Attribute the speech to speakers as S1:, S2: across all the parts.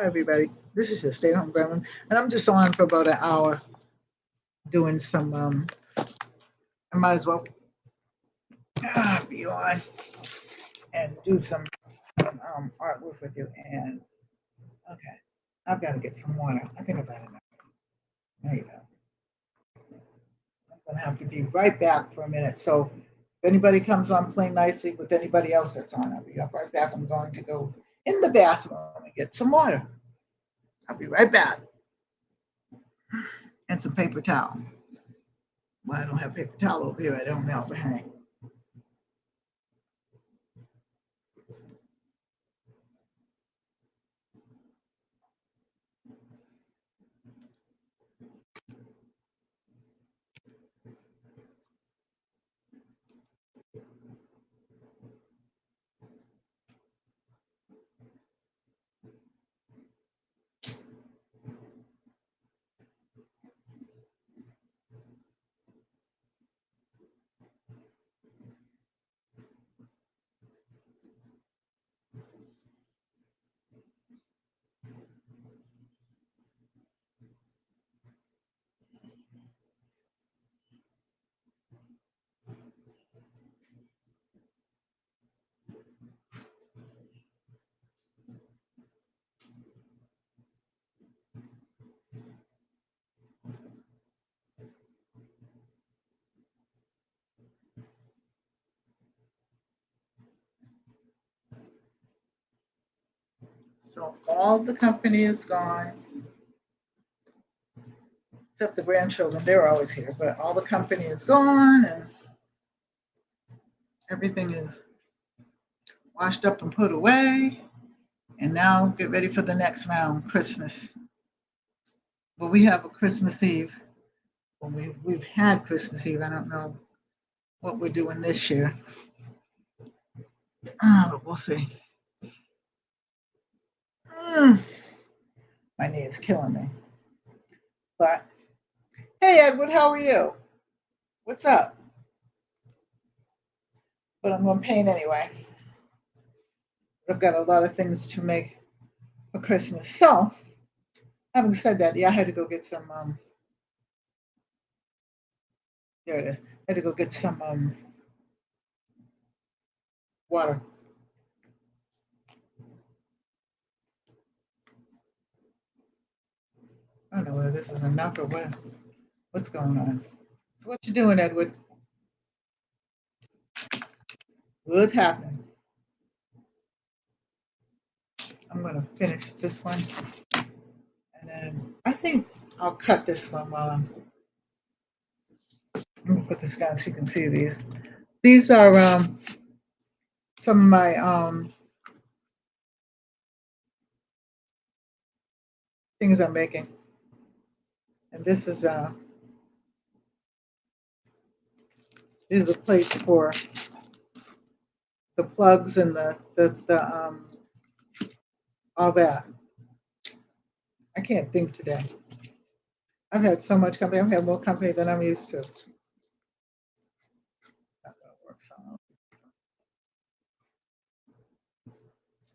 S1: Hi, everybody. This is your stay at home grandma, and I'm just on for about an hour doing some. I might as well be on and do some artwork with you. And okay, I've got to get some water. I think I've had enough. There you go. I'm going to have to be right back for a minute. So if anybody comes on playing nicely with anybody else that's on, I'll be up right back. I'm going to go in the bathroom and get some water. I'll be right back. And some paper towel. Well, I don't have paper towel over here. I don't know, but hey. So all the company is gone, except the grandchildren. They're always here, but all the company is gone, and everything is washed up and put away. And now get ready for the next round, Christmas. Well, we have a Christmas Eve. Well, we've had Christmas Eve. I don't know what we're doing this year. But we'll see. My knee is killing me. But hey, Edward, how are you? What's up? But I'm going to paint anyway. I've got a lot of things to make for Christmas. So, having said that, yeah, I had to go get some. There it is. I had to go get some water. I don't know whether this is enough or what. What's going on? So, what you doing, Edward? What's happening? I'm going to finish this one, and then I think I'll cut this one while I'm. Let me put this down so you can see these. These are some of my things I'm making, and this is a place for the plugs and the all that. I can't think today. I've had so much company. I've had more company than I'm used to. Not gonna work, so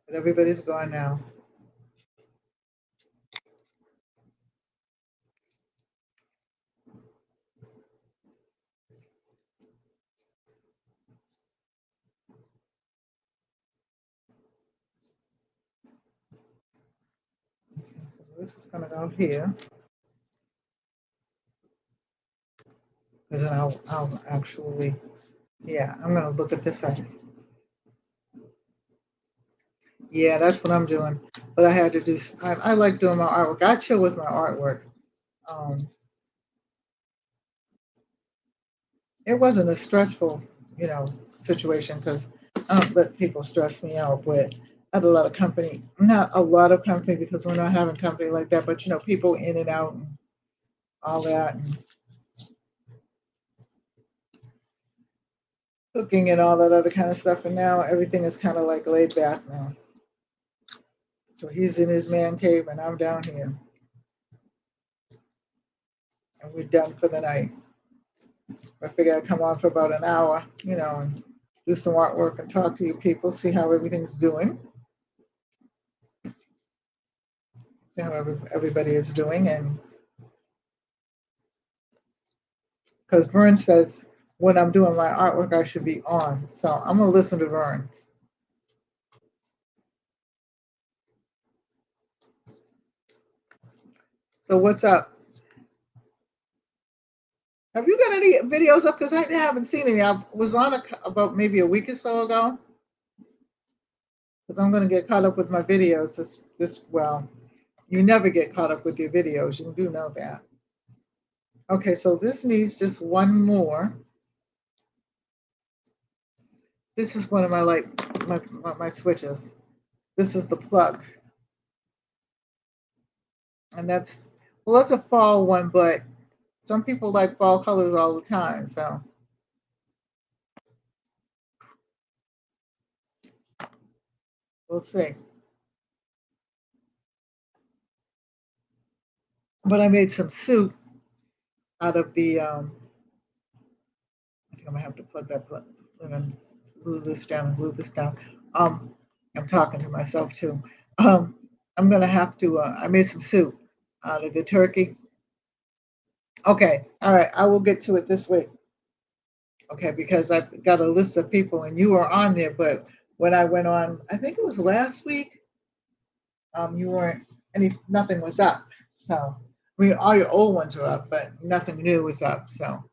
S1: but everybody's gone now. Okay, so this is gonna go here. Because then I'll actually, yeah, I'm gonna look at this side. Yeah, that's what I'm doing. But I had to do. I like doing my artwork. I chill with my artwork. Um, it wasn't a stressful, situation because I don't let people stress me out. But I had a lot of company, not a lot of company because we're not having company like that. But people in and out and all that, and cooking and all that other kind of stuff. And now everything is kind of like laid back now. So he's in his man cave and I'm down here. And we're done for the night. I figure I'd come on for about an hour, and do some artwork and talk to you people, see how everything's doing. see how everybody is doing. And because Vern says when I'm doing my artwork, I should be on. So I'm going to listen to Vern. So what's up? Have you got any videos up? Because I haven't seen any. I was on about maybe a week or so ago. Because I'm going to get caught up with my videos. Well, you never get caught up with your videos. You do know that. Okay, so this needs just one more. This is one of my switches. This is the plug. And that's a fall one, but some people like fall colors all the time, so. We'll see. But I made some soup out of the, I think I'm gonna have to plug that plug. I'm gonna glue this down and glue this down. I'm talking to myself too. I'm gonna have to, I made some soup out of the turkey. Okay, all right, I will get to it this week. Okay, because I've got a list of people and you are on there, but when I went on, I think it was last week, you weren't, nothing was up. So, I mean, all your old ones are up, but nothing new was up. So,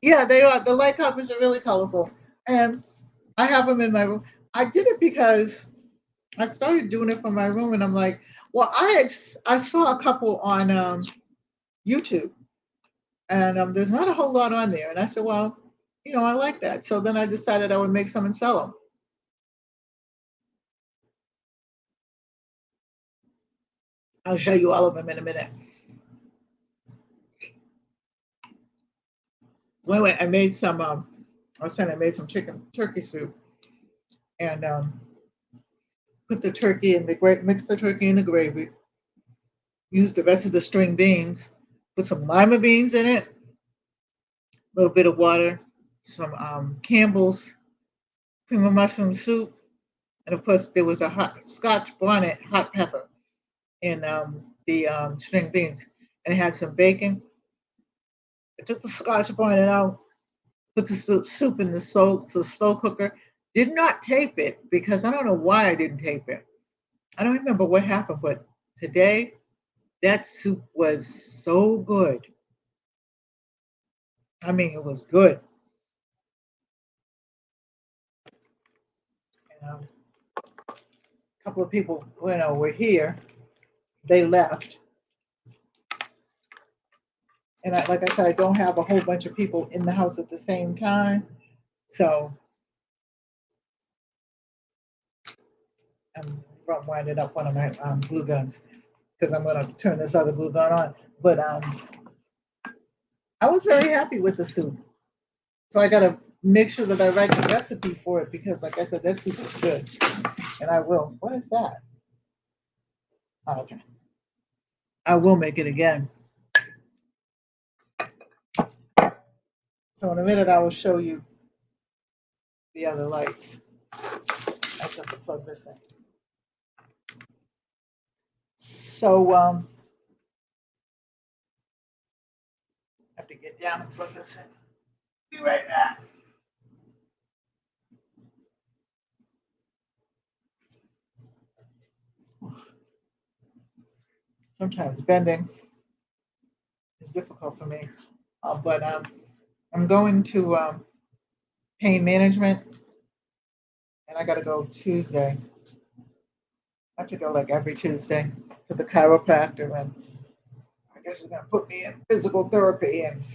S1: yeah, they are. The light copies are really colorful, and I have them in my room. I did it because I started doing it for my room, and I'm like, well, I saw a couple on YouTube, and there's not a whole lot on there, and I said, well, I like that. So then I decided I would make some and sell them. I'll show you all of them in a minute. Wait, I made some. I was saying I made some turkey soup, and put the turkey in the mix the turkey in the gravy. Use the rest of the string beans. Put some lima beans in it. A little bit of water. Some Campbell's cream of mushroom soup, and of course there was a hot Scotch bonnet hot pepper in the string beans, and it had some bacon. I took the Scotch bonnet out. Put the soup in the slow cooker. Did not tape it because I don't know why I didn't tape it. I don't remember what happened, but today that soup was so good. I mean, it was good. A couple of people, were here. They left, and like I said, I don't have a whole bunch of people in the house at the same time, so I'm winding up one of my glue guns because I'm going to turn this other glue gun on. But I was very happy with the soup. So I got to make sure that I write the recipe for it because, like I said, that soup is good. And I will. What is that? Oh, okay. I will make it again. So in a minute, I will show you the other lights. I just have to plug this in. So I have to get down and plug this in. Be right back. Sometimes bending is difficult for me, but I'm going to pain management, and I got to go Tuesday. I have to go like every Tuesday to the chiropractor, and I guess they're gonna put me in physical therapy and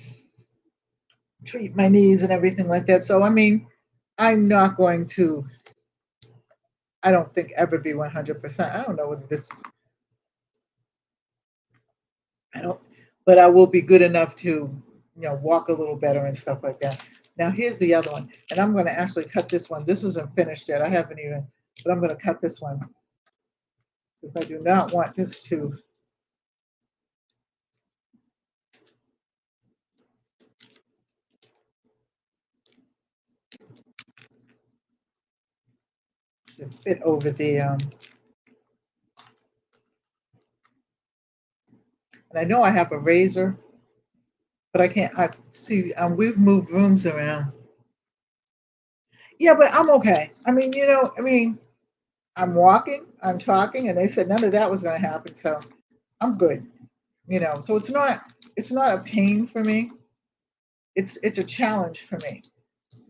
S1: treat my knees and everything like that. So I mean, I'm not going to. I don't think ever be 100%. I don't know whether this. I don't, but I will be good enough to, walk a little better and stuff like that. Now here's the other one, and I'm going to actually cut this one. This isn't finished yet. I haven't even, but I'm going to cut this one because I do not want this to. To fit over the And I know I have a razor, but I can't. I see. We've moved rooms around. Yeah, but I'm okay. I mean, I'm walking, I'm talking, and they said none of that was going to happen, so I'm good. So it's not a pain for me. It's a challenge for me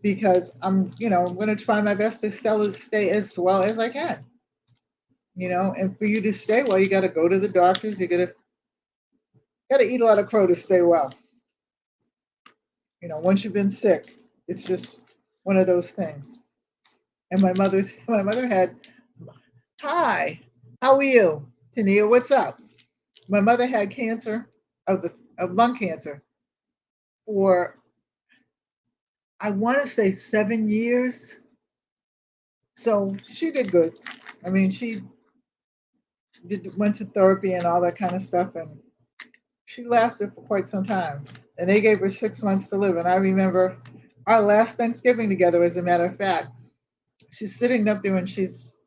S1: because I'm going to try my best to stay as well as I can. And for you to stay well, you got to go to the doctors. You got to eat a lot of crow to stay well. Once you've been sick, it's just one of those things. And my mother had, hi, how are you, Tania? What's up? My mother had cancer of lung cancer for, I want to say, 7 years. So she did good. I mean, she went to therapy and all that kind of stuff, and she lasted for quite some time. And they gave her 6 months to live. And I remember our last Thanksgiving together, as a matter of fact. She's sitting up there and she's,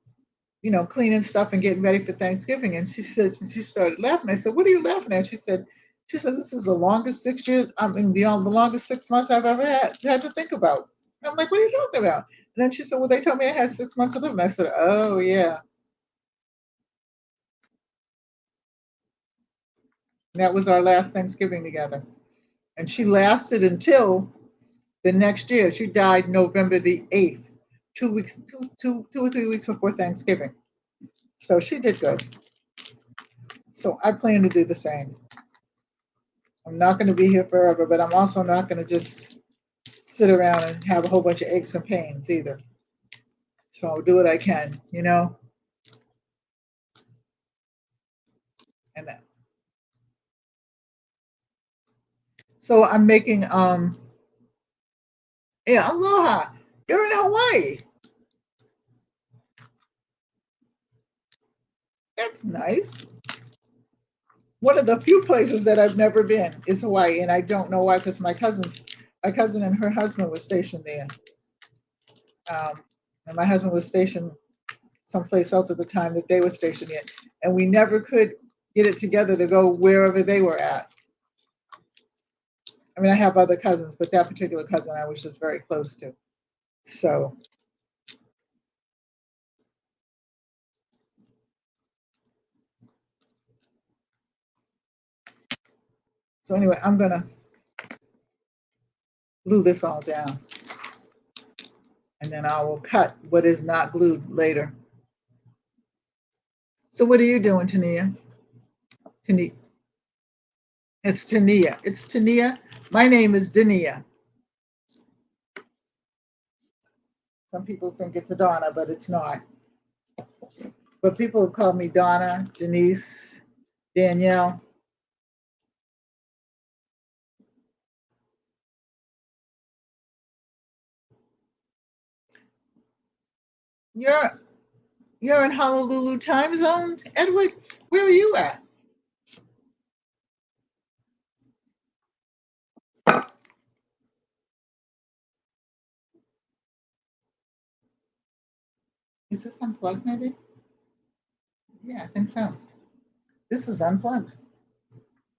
S1: cleaning stuff and getting ready for Thanksgiving. And she started laughing. I said, "What are you laughing at?" She said, "This is the longest 6 years, I mean, the longest 6 months I've ever had to think about." And I'm like, "What are you talking about?" And then she said, "Well, they told me I had 6 months to live." And I said, "Oh, yeah." And that was our last Thanksgiving together. And she lasted until the next year. She died November the 8th, 2 weeks, 2 or 3 weeks before Thanksgiving. So she did good. So I plan to do the same. I'm not going to be here forever, but I'm also not going to just sit around and have a whole bunch of aches and pains either. So I'll do what I can, and that. So I'm making yeah, aloha. You're in Hawaii. That's nice. One of the few places that I've never been is Hawaii, and I don't know why, because my cousin and her husband was stationed there. And my husband was stationed someplace else at the time that they were stationed in, and we never could get it together to go wherever they were at. I mean, I have other cousins, but that particular cousin I was just very close to. So, so anyway, I'm gonna glue this all down, and then I will cut what is not glued later. So, what are you doing, Tania? Tania, it's Tania. It's Tania. My name is Dania. Some people think it's a Donna, but it's not. But people have called me Donna, Denise, Danielle. You're you're in Honolulu time zone, Edward. Where are you at? Is this unplugged? Maybe. Yeah, I think so. This is unplugged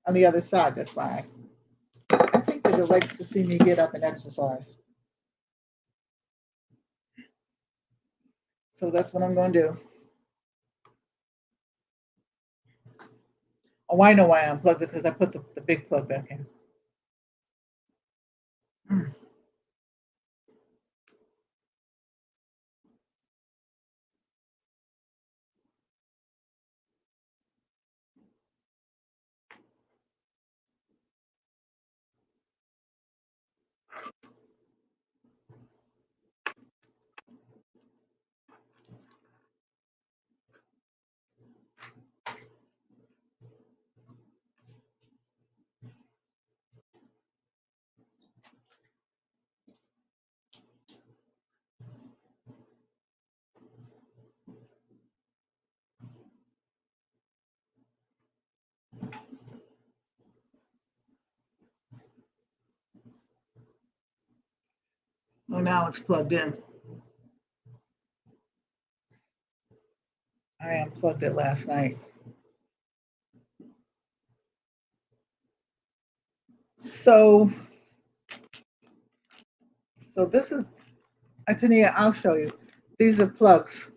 S1: on the other side. That's why I think that it likes to see me get up and exercise. So that's what I'm going to do. Oh, I know why I unplugged it, because I put the big plug back in. Oh, now it's plugged in. I unplugged it last night. So, so this is, Antonia, I'll show you. These are plugs,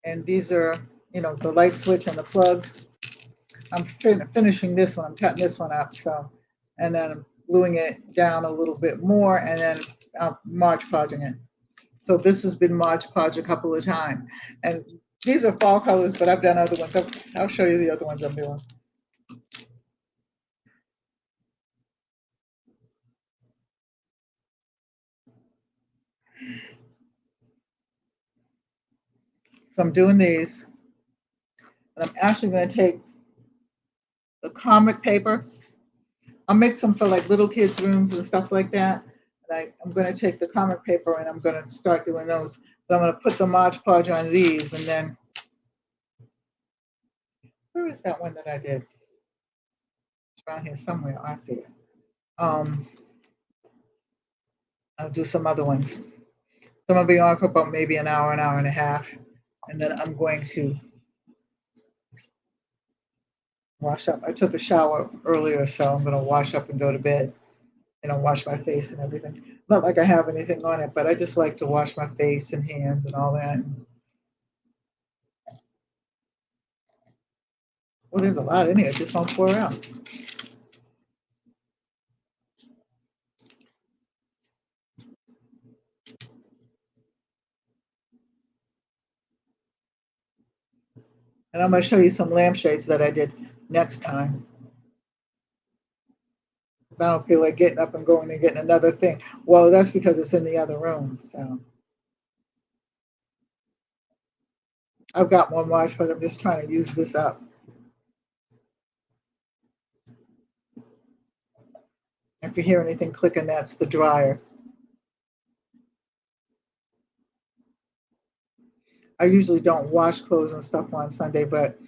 S1: and these are, the light switch and the plug. I'm finishing this one. I'm cutting this one up. So, and then I'm gluing it down a little bit more, and then I'm Mod Podging it. So this has been Mod Podge a couple of times. And these are fall colors, but I've done other ones. I'll show you the other ones I'm doing. So I'm doing these, and I'm actually going to take the comic paper. I'll make some for like little kids' rooms and stuff like that. And I'm going to take the comic paper and I'm going to start doing those. But I'm going to put the Mod Podge on these, and then where is that one that I did? It's around here somewhere. I see it. I'll do some other ones. So I'm going to be on for about maybe an hour and a half. And then I'm going to wash up. I took a shower earlier, so I'm going to wash up and go to bed. Wash my face and everything. Not like I have anything on it, but I just like to wash my face and hands and all that. Well, there's a lot in here. It just won't pour out. And I'm going to show you some lampshades that I did next time. Because I don't feel like getting up and going and getting another thing. Well, that's because it's in the other room. So I've got more wash, but I'm just trying to use this up. If you hear anything clicking, that's the dryer. I usually don't wash clothes and stuff on Sunday, but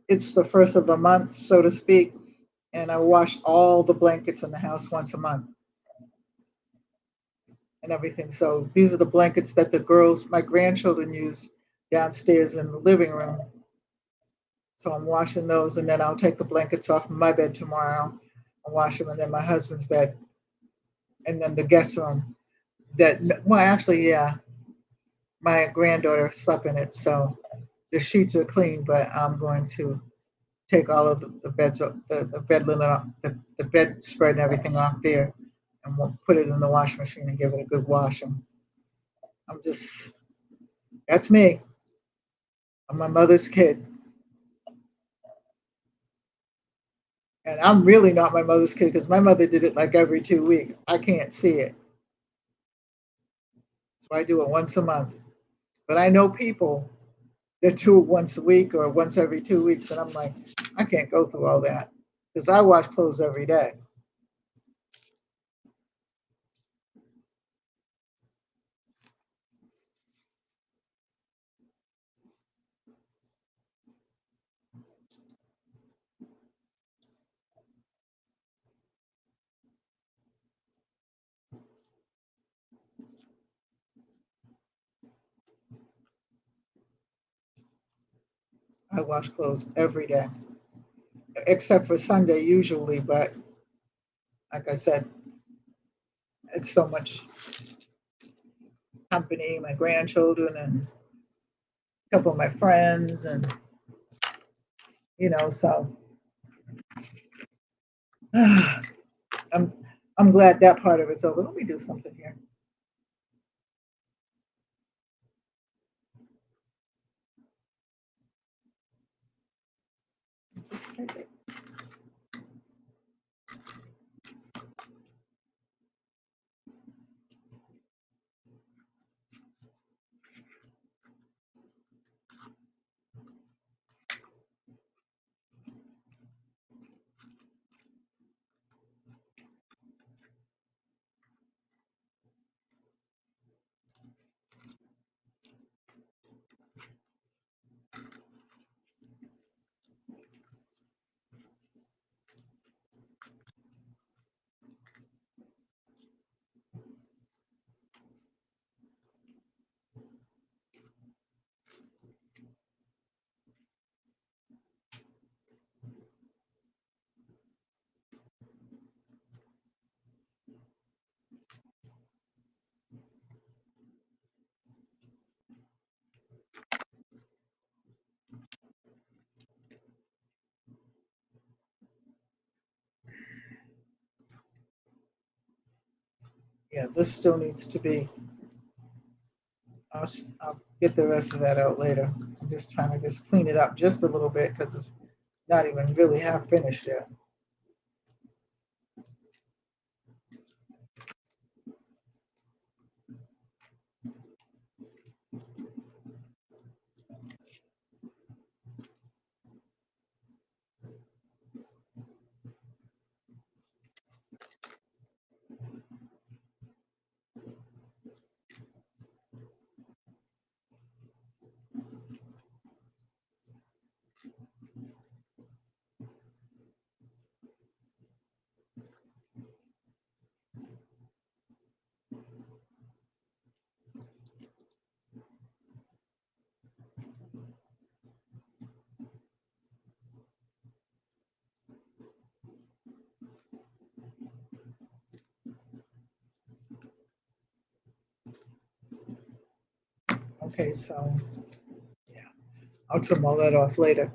S1: it's the first of the month, so to speak, and I wash all the blankets in the house once a month and everything. So these are the blankets that the girls, my grandchildren, use downstairs in the living room. So I'm washing those, and then I'll take the blankets off my bed tomorrow and wash them, and then my husband's bed, and then the guest room. Well, actually, yeah, my granddaughter slept in it, so the sheets are clean, but I'm going to take all of the beds, the bed linen off, the bed spread and everything off there, and we'll put it in the washing machine and give it a good wash. And that's me. I'm my mother's kid. And I'm really not my mother's kid because my mother did it like every 2 weeks. I can't see it. So I do it once a month. But I know people that do it once a week or once every 2 weeks. And I'm like, I can't go through all that because I wash clothes every day. I wash clothes every day, except for Sunday usually. But like I said, it's so much company, my grandchildren and a couple of my friends, and so I'm I'm glad that part of it's over. Let me do something here. Yeah, this still needs to be. I'll get the rest of that out later. I'm just trying to just clean it up just a little bit because it's not even really half finished yet. Okay, so yeah, I'll trim all that off later.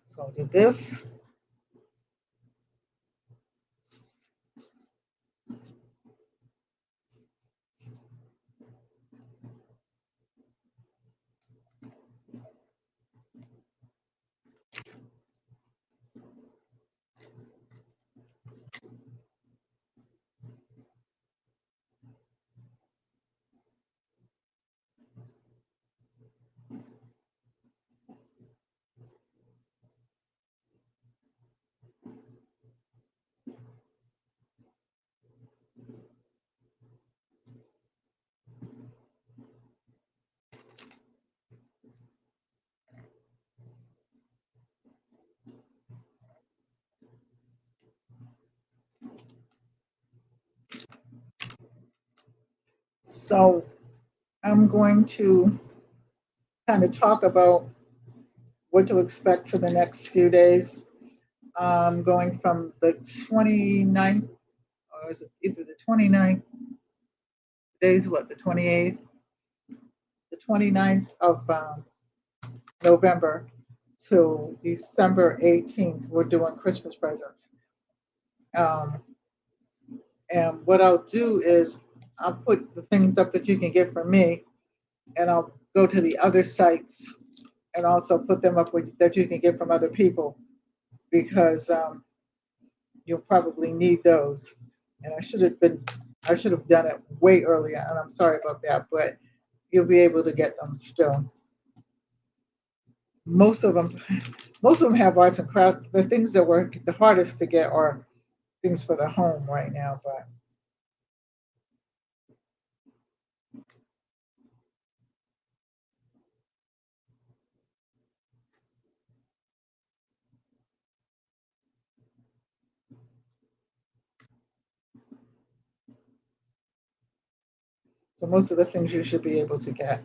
S1: So I'll do this. So I'm going to kind of talk about what to expect for the next few days. Going from the 29th, or is it either the 29th, today's what, the 28th? The 29th of November to December 18th, we're doing Christmas presents. Um, and what I'll do is I'll put the things up that you can get from me, and I'll go to the other sites and also put them up that you can get from other people because you'll probably need those. And I should have done it way earlier, and I'm sorry about that, but you'll be able to get them still. Most of them, most of them have arts and crafts. The things that were the hardest to get are things for the home right now, but so most of the things you should be able to get.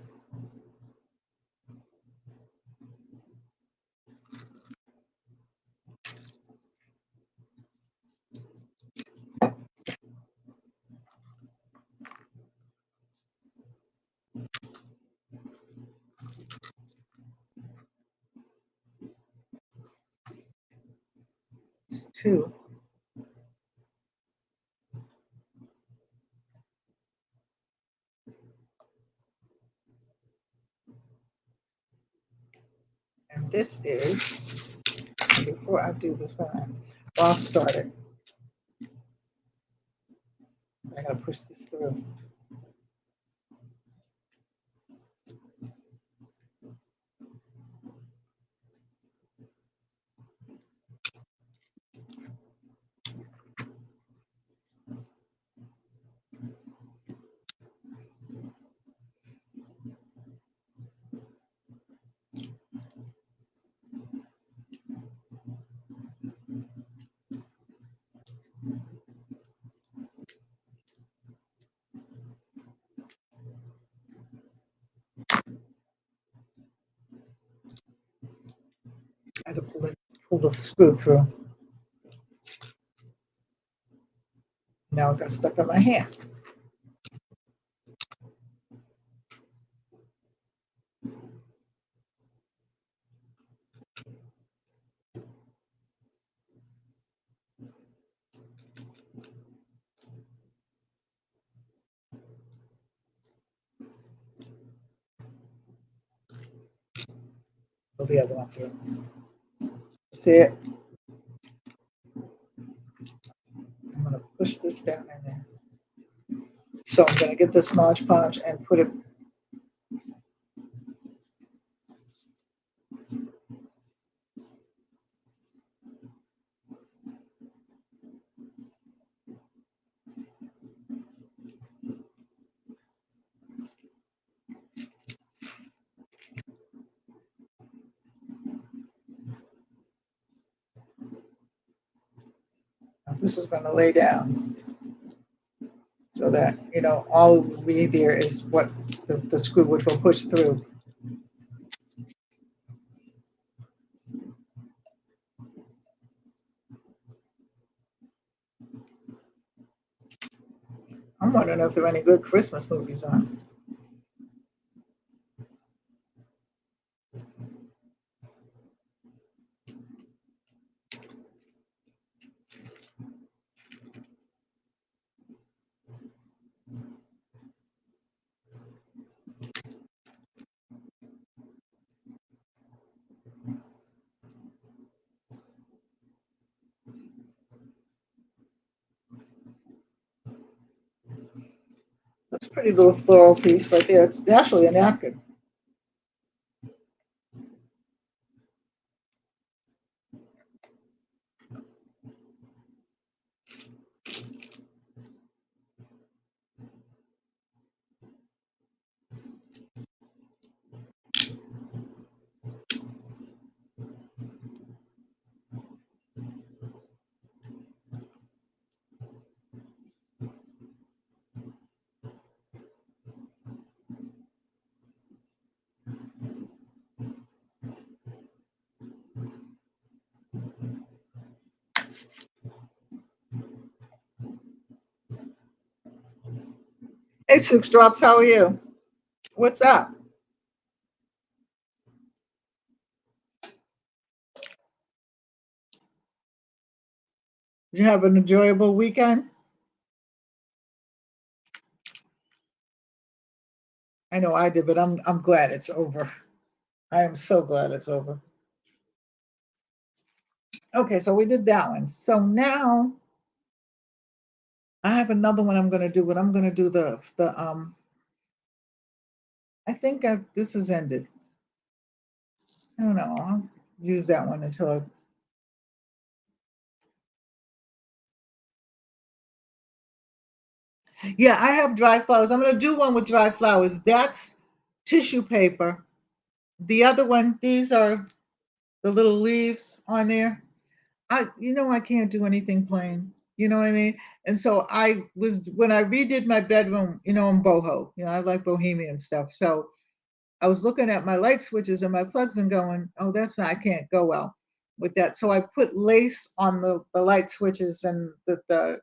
S1: It's two. And this is, before I do this one, well, I'll start it. I gotta push this through. I had to pull the screw through. Now it got stuck in my hand. Pull the other one through. See it? I'm going to push this down in there. So I'm going to get this Mod Podge and put it. This is going to lay down so that, all will be there is what the screw which will push through. I'm wondering if there are any good Christmas movies on. That's a pretty little floral piece right there. It's actually a napkin. Hey, Six Drops, how are you? What's up? Did you have an enjoyable weekend? I know I did, but I'm glad it's over. I am so glad it's over. Okay, so we did that one. So now I have another one I'm going to do, but I'm going to do the I think this is ended. I don't know. I'll use that one until yeah, I have dry flowers. I'm going to do one with dry flowers. That's tissue paper. The other one, these are the little leaves on there. I can't do anything plain. You know what I mean? And so when I redid my bedroom, I'm boho. I like bohemian stuff. So I was looking at my light switches and my plugs and going, oh, I can't go well with that. So I put lace on the light switches and the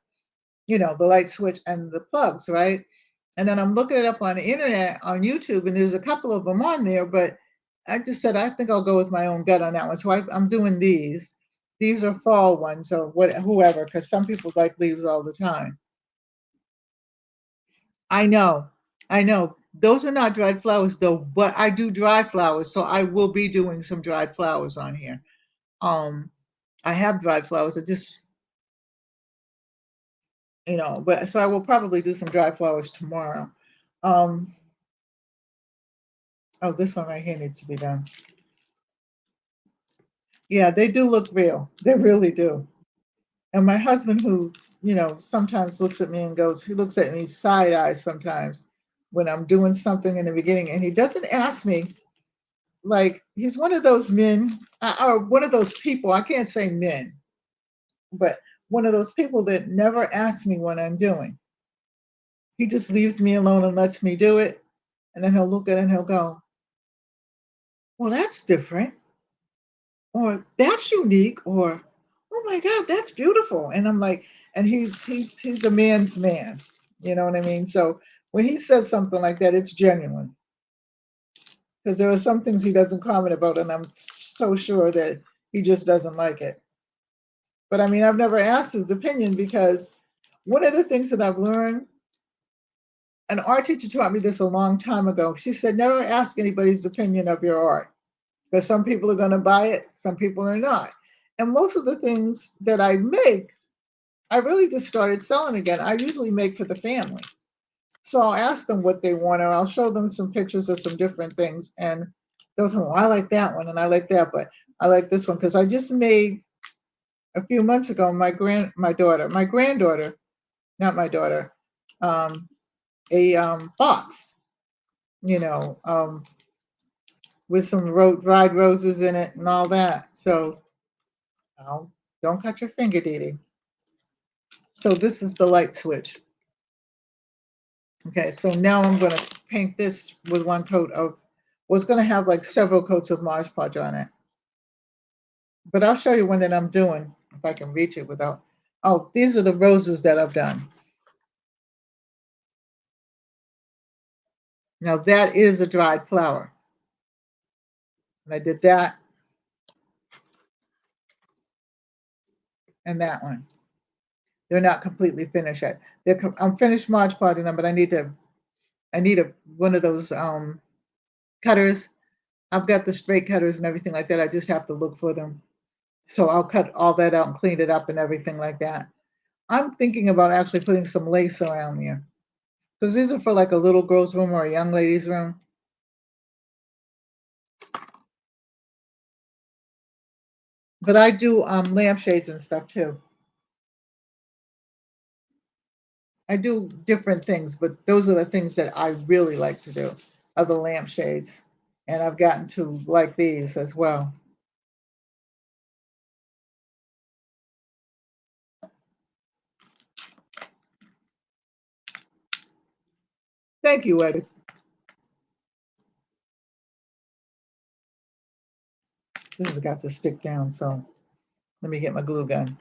S1: light switch and the plugs, right? And then I'm looking it up on the internet on YouTube, and there's a couple of them on there, but I just said, I think I'll go with my own gut on that one. So I'm doing these. These are fall ones or whoever, because some people like leaves all the time. I know. Those are not dried flowers though, but I do dry flowers, so I will be doing some dried flowers on here. I have dried flowers. I just, but so I will probably do some dried flowers tomorrow. Um, oh, this one right here needs to be done. Yeah, they do look real. They really do. And my husband, who, sometimes looks at me and goes, he looks at me side eye sometimes when I'm doing something in the beginning, and he doesn't ask me. Like, he's one of those men, or one of those people, I can't say men, but one of those people that never asks me what I'm doing. He just leaves me alone and lets me do it. And then he'll look at it and he'll go, well, that's different, or that's unique, or oh my God, that's beautiful. And I'm like, and he's a man's man. You know what I mean? So when he says something like that, it's genuine. Because there are some things he doesn't comment about, and I'm so sure that he just doesn't like it. But I mean, I've never asked his opinion because one of the things that I've learned, an art teacher taught me this a long time ago. She said, never ask anybody's opinion of your art. because some people are going to buy it, some people are not. And most of the things that I make, I really just started selling again. I usually make for the family. So I'll ask them what they want, or I'll show them some pictures of some different things. And they'll tell me, well, I like that one and I like that, but I like this one. Because I just made a few months ago, my granddaughter, not my daughter, a box, you know, with some dried roses in it and all that. So don't cut your finger, Dee Dee. So this is the light switch. Okay, so now I'm going to paint this with one coat of, was going to have like several coats of Mod Podge on it. But I'll show you one that I'm doing, if I can reach it without, oh, these are the roses that I've done. Now that is a dried flower. And I did that and that one. They're not completely finished yet. I'm finished Mod Podging them, but I need one of those cutters. I've got the straight cutters and everything like that. I just have to look for them. So I'll cut all that out and clean it up and everything like that. I'm thinking about actually putting some lace around there, because these are for like a little girl's room or a young lady's room. But I do lampshades and stuff too. I do different things, but those are the things that I really like to do, are the lampshades. And I've gotten to like these as well. Thank you, Eddie. This has got to stick down, so let me get my glue gun.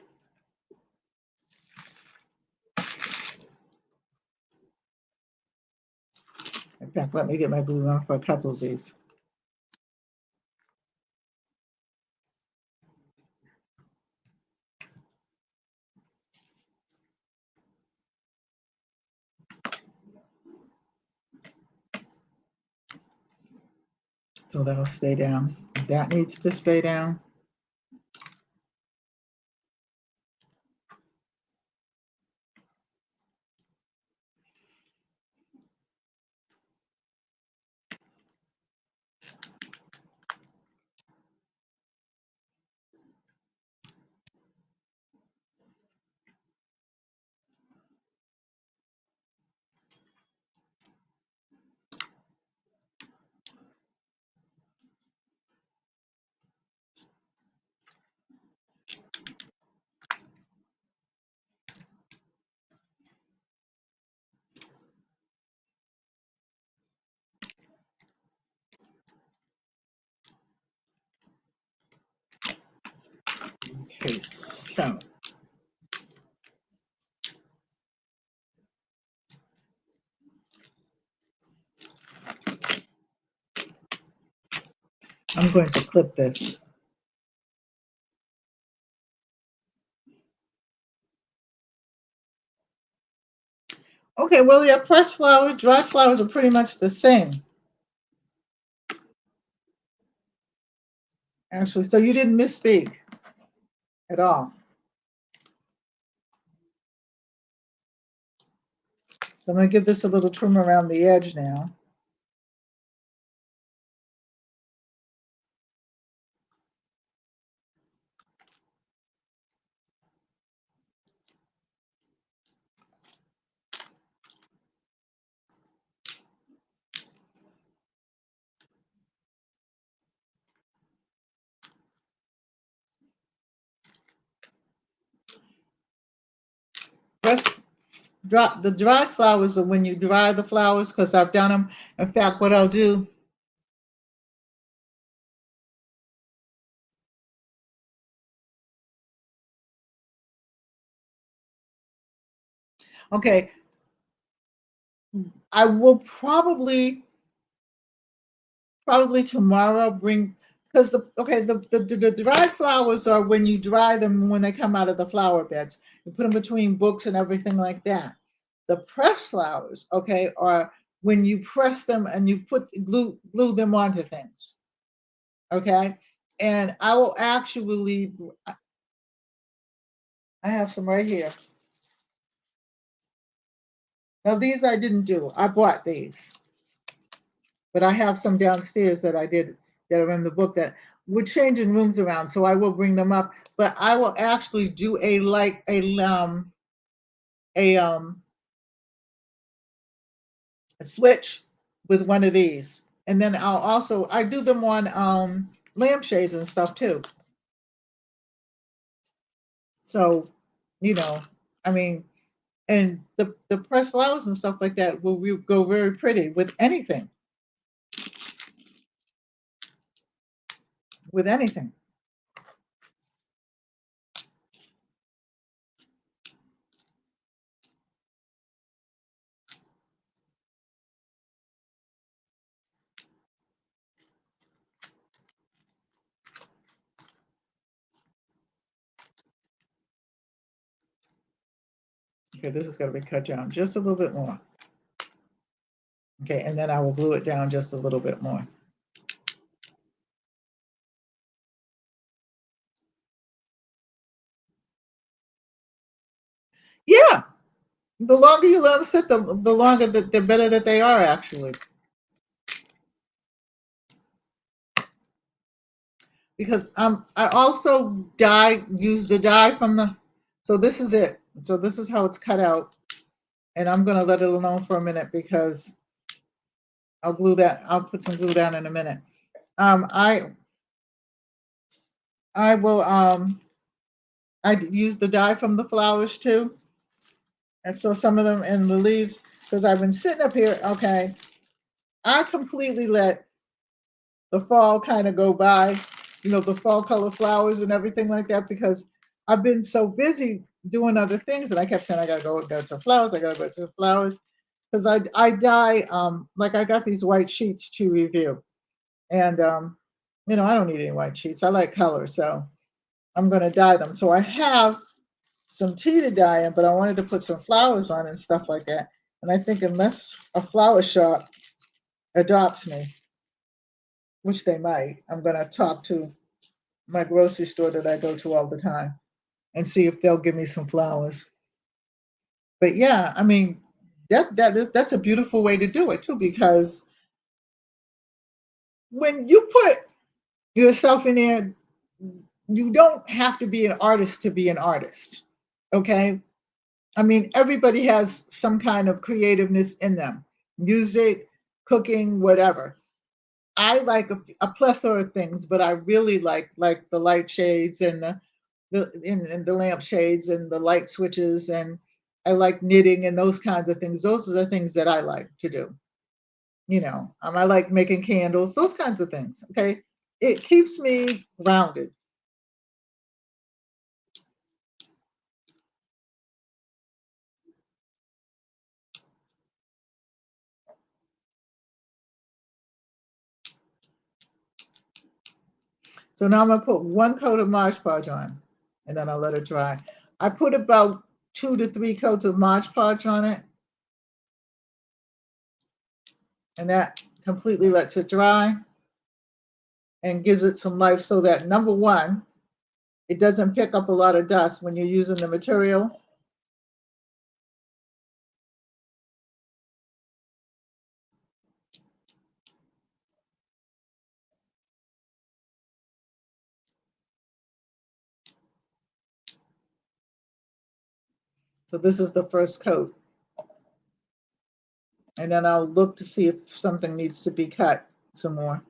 S1: In fact, let me get my glue gun for a couple of these. So that'll stay down. That needs to stay down. Okay, so I'm going to clip this. Okay, well, your pressed flowers, dried flowers are pretty much the same. Actually, so you didn't misspeak at all. So I'm going to give this a little trim around the edge now. The dried flowers are when you dry the flowers, because I've done them. In fact, what I'll do, okay, I will probably tomorrow bring, because the dried flowers are when you dry them, when they come out of the flower beds. You put them between books and everything like that. The pressed flowers, okay, are when you press them and you glue them onto things. Okay. And I will actually, I have some right here. Now, these I didn't do. I bought these, but I have some downstairs that I did that are in the book that we're changing rooms around. So I will bring them up, but I will actually do a, a switch with one of these. And then I do them on lampshades and stuff too. So, you know, I mean, and the pressed flowers and stuff like that will go very pretty with anything, with anything. Okay, this is going to be cut down just a little bit more. Okay, and then I will glue it down just a little bit more. Yeah, the longer you let them sit, the longer the better that they are actually. Because I also use the dye from the, so this is it. So this is how it's cut out. And I'm gonna let it alone for a minute because I'll put some glue down in a minute. Um, I I will I use the dye from the flowers too. And so some of them in the leaves, because I've been sitting up here, okay. I completely let the fall kind of go by, the fall color flowers and everything like that, because I've been so busy doing other things. And I kept saying, I gotta go to flowers, I gotta go to the flowers. Because I dye, like I got these white sheets to review. And, I don't need any white sheets. I like color. So I'm going to dye them. So I have some tea to dye in, but I wanted to put some flowers on and stuff like that. And I think unless a flower shop adopts me, which they might, I'm going to talk to my grocery store that I go to all the time and see if they'll give me some flowers. But yeah, I mean, that's a beautiful way to do it too, because when you put yourself in there, you don't have to be an artist to be an artist. Okay. I mean, everybody has some kind of creativeness in them, music, cooking, whatever. I like a plethora of things, but I really like the light shades and and the lamp shades and the light switches, and I like knitting and those kinds of things. Those are the things that I like to do. I like making candles, those kinds of things. Okay, it keeps me grounded. So now I'm gonna put one coat of Mod Podge on, and then I'll let it dry. I put about 2 to 3 coats of Mod Podge on it, and that completely lets it dry and gives it some life. So that number one, it doesn't pick up a lot of dust when you're using the material. So this is the first coat, and then I'll look to see if something needs to be cut some more.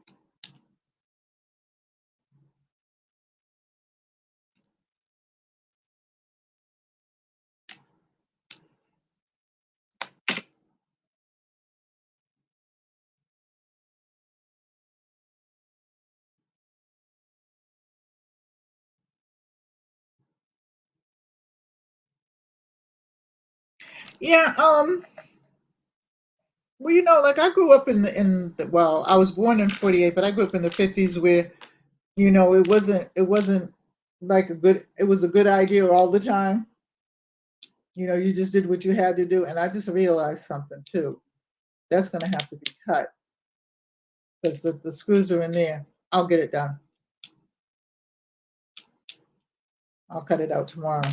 S1: Yeah, well, like I grew up well, I was born in 48, but I grew up in the 50s where, it wasn't like it was a good idea all the time. You just did what you had to do. And I just realized something too. That's going to have to be cut because the screws are in there. I'll get it done. I'll cut it out tomorrow.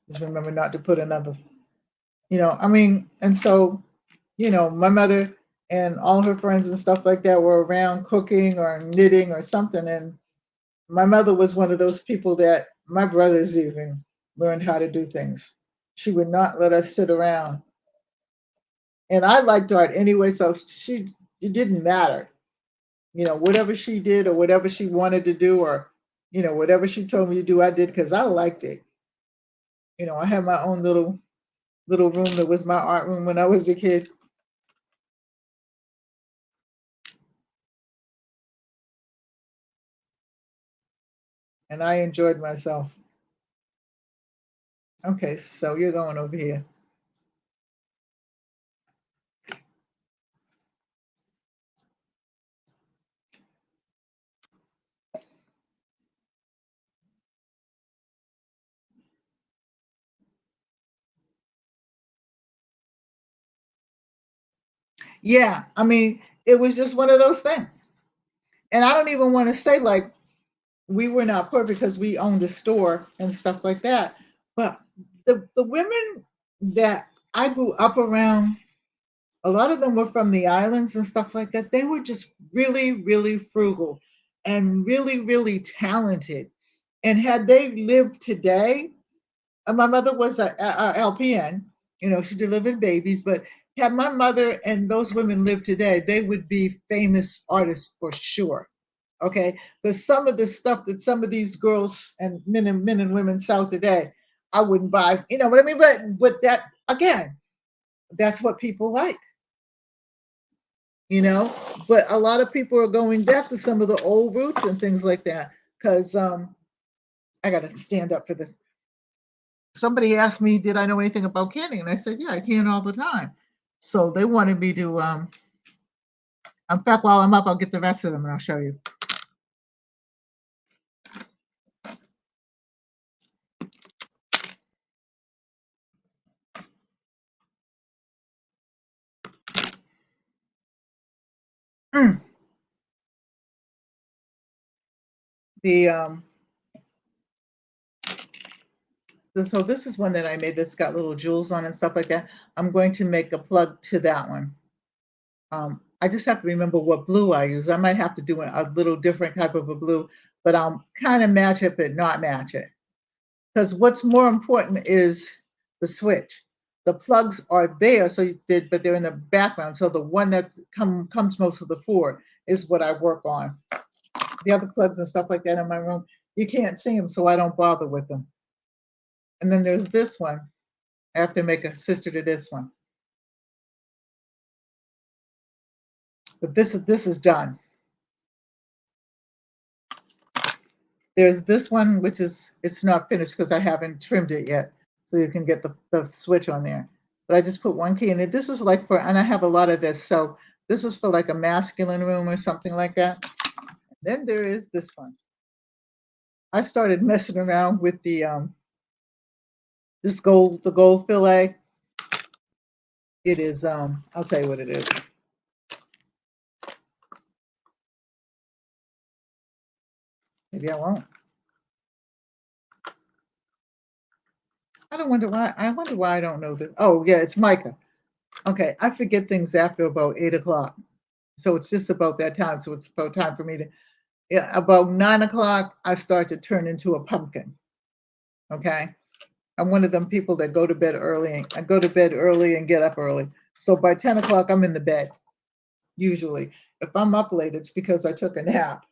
S1: Just remember not to put another, I mean, and so, my mother and all her friends and stuff like that were around cooking or knitting or something. And my mother was one of those people that my brothers even learned how to do things. She would not let us sit around. And I liked art anyway, so it didn't matter. Whatever she did or whatever she wanted to do or, whatever she told me to do, I did because I liked it. I had my own little room that was my art room when I was a kid. And I enjoyed myself. Okay, so you're going over here. Yeah, I mean, it was just one of those things. And I don't even want to say like we were not poor because we owned a store and stuff like that. But the women that I grew up around, a lot of them were from the islands and stuff like that. They were just really, really frugal and really, really talented. And had they lived today, my mother was a LPN, she delivered babies, but had my mother and those women lived today, they would be famous artists for sure. Okay. But some of the stuff that some of these girls and men and women sell today, I wouldn't buy, you know what I mean? But that again, that's what people like, you know. But a lot of people are going back to some of the old roots and things like that. Because I gotta stand up for this. Somebody asked me, did I know anything about canning? And I said, yeah, I can all the time. So they wanted me to in fact, while I'm up, I'll get the rest of them and I'll show you. Mm. The so this is one that I made that's got little jewels on and stuff like that. I'm going to make a plug to that one. I just have to remember what blue I use. I might have to do a little different type of a blue, but I'll kind of match it, but not match it. Because what's more important is the switch. The plugs are there, so you did, but they're in the background. So the one that's comes most of the four is what I work on. The other plugs and stuff like that in my room, you can't see them, so I don't bother with them. And then there's this one. I have to make a sister to this one. But this is done. There's this one, which it's not finished because I haven't trimmed it yet. So you can get the switch on there. But I just put one key in it. This is like for, and I have a lot of this. So this is for like a masculine room or something like that. Then there is this one. I started messing around with the the gold fillet. It is I'll tell you what it is. Maybe I won't. I wonder why I don't know this. Oh yeah, it's mica. Okay, I forget things after about 8 o'clock. So it's just about that time. So it's about time for me to, yeah, about 9 o'clock, I start to turn into a pumpkin. Okay. I'm one of them people that go to bed early. I go to bed early and get up early. So by 10 o'clock, I'm in the bed, usually. If I'm up late, it's because I took a nap.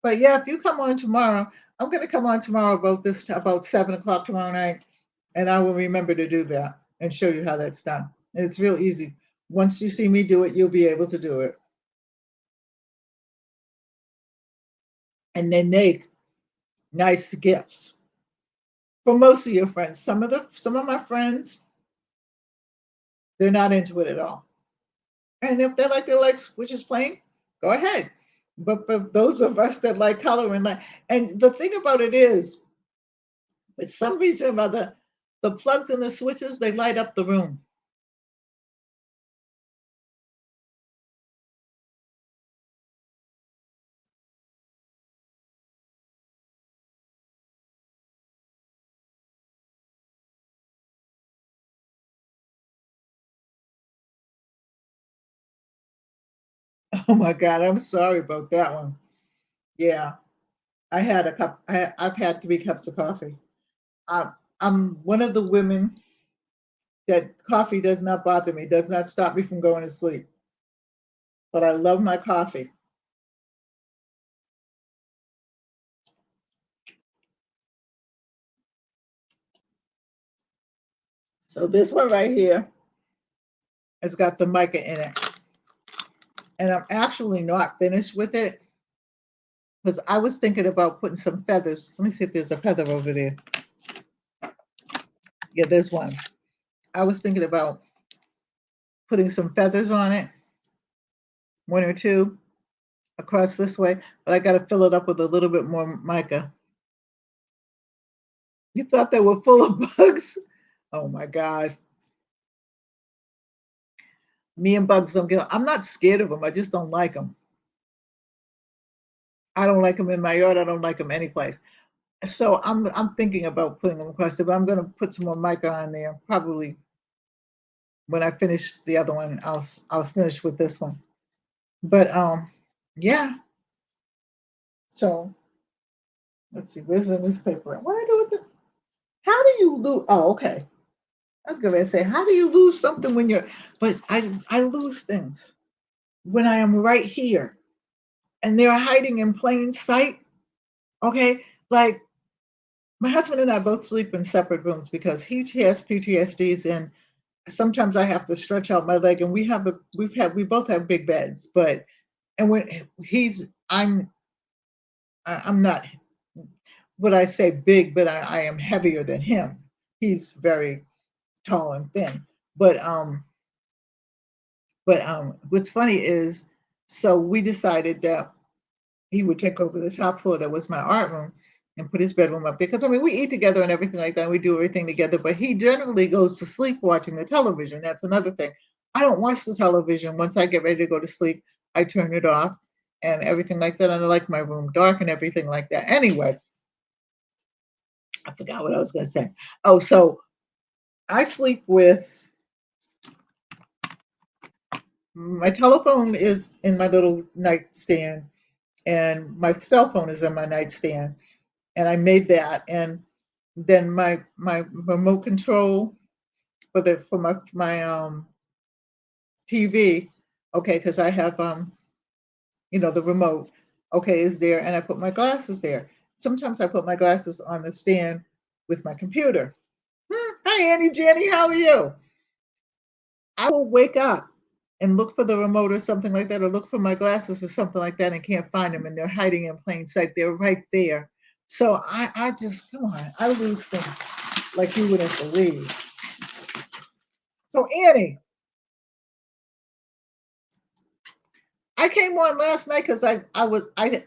S1: But yeah, if you come on tomorrow, I'm going to come on tomorrow about 7 o'clock tomorrow night, and I will remember to do that and show you how that's done. And it's real easy. Once you see me do it, you'll be able to do it. And they make nice gifts for most of your friends. Some of my friends, they're not into it at all. And if they like which is plain, go ahead. But for those of us that like color and the thing about it is, for some reason or other, the plugs and the switches, they light up the room. Oh my God, I'm sorry about that one. Yeah, I had a cup. I've had 3 cups of coffee. I, I'm one of the women that coffee does not bother me, does not stop me from going to sleep. But I love my coffee. So this one right here has got the mica in it. And I'm actually not finished with it because I was thinking about putting some feathers. Let me see if there's a feather over there. Yeah, there's one. I was thinking about putting some feathers on it, 1 or 2 across this way, but I got to fill it up with a little bit more mica. You thought they were full of bugs? Oh my God. Me and bugs don't get. I'm not scared of them. I just don't like them. I don't like them in my yard. I don't like them anyplace. So I'm thinking about putting them across there, but I'm going to put some more mica on there. Probably when I finish the other one, I'll finish with this one. But yeah. So let's see. Where's the newspaper? What do I do with it? How do you lose? Oh, okay. I was going to say, how do you lose something when you're? But I lose things when I am right here, and they're hiding in plain sight. Okay, like my husband and I both sleep in separate rooms because he has PTSDs, and sometimes I have to stretch out my leg. And we both have big beds, but and when I'm not what I say big, but I am heavier than him. He's very tall and thin, but what's funny is, so we decided that he would take over the top floor that was my art room and put his bedroom up there. Because I mean, we eat together and everything like that. We do everything together, but he generally goes to sleep watching the television. That's another thing. I don't watch the television. Once I get ready to go to sleep, I turn it off and everything like that. And I like my room dark and everything like that. Anyway, I forgot what I was going to say. Oh, so I sleep with my telephone is in my little nightstand and my cell phone is in my nightstand, and I made that. And then my remote control for my TV, okay, because I have the remote, okay, is there, and I put my glasses there. Sometimes I put my glasses on the stand with my computer. Hi Annie Jenny, how are you? I will wake up and look for the remote or something like that, or look for my glasses or something like that and can't find them, and they're hiding in plain sight. They're right there. So I just, come on, I lose things like you wouldn't believe. So Annie, I came on last night because I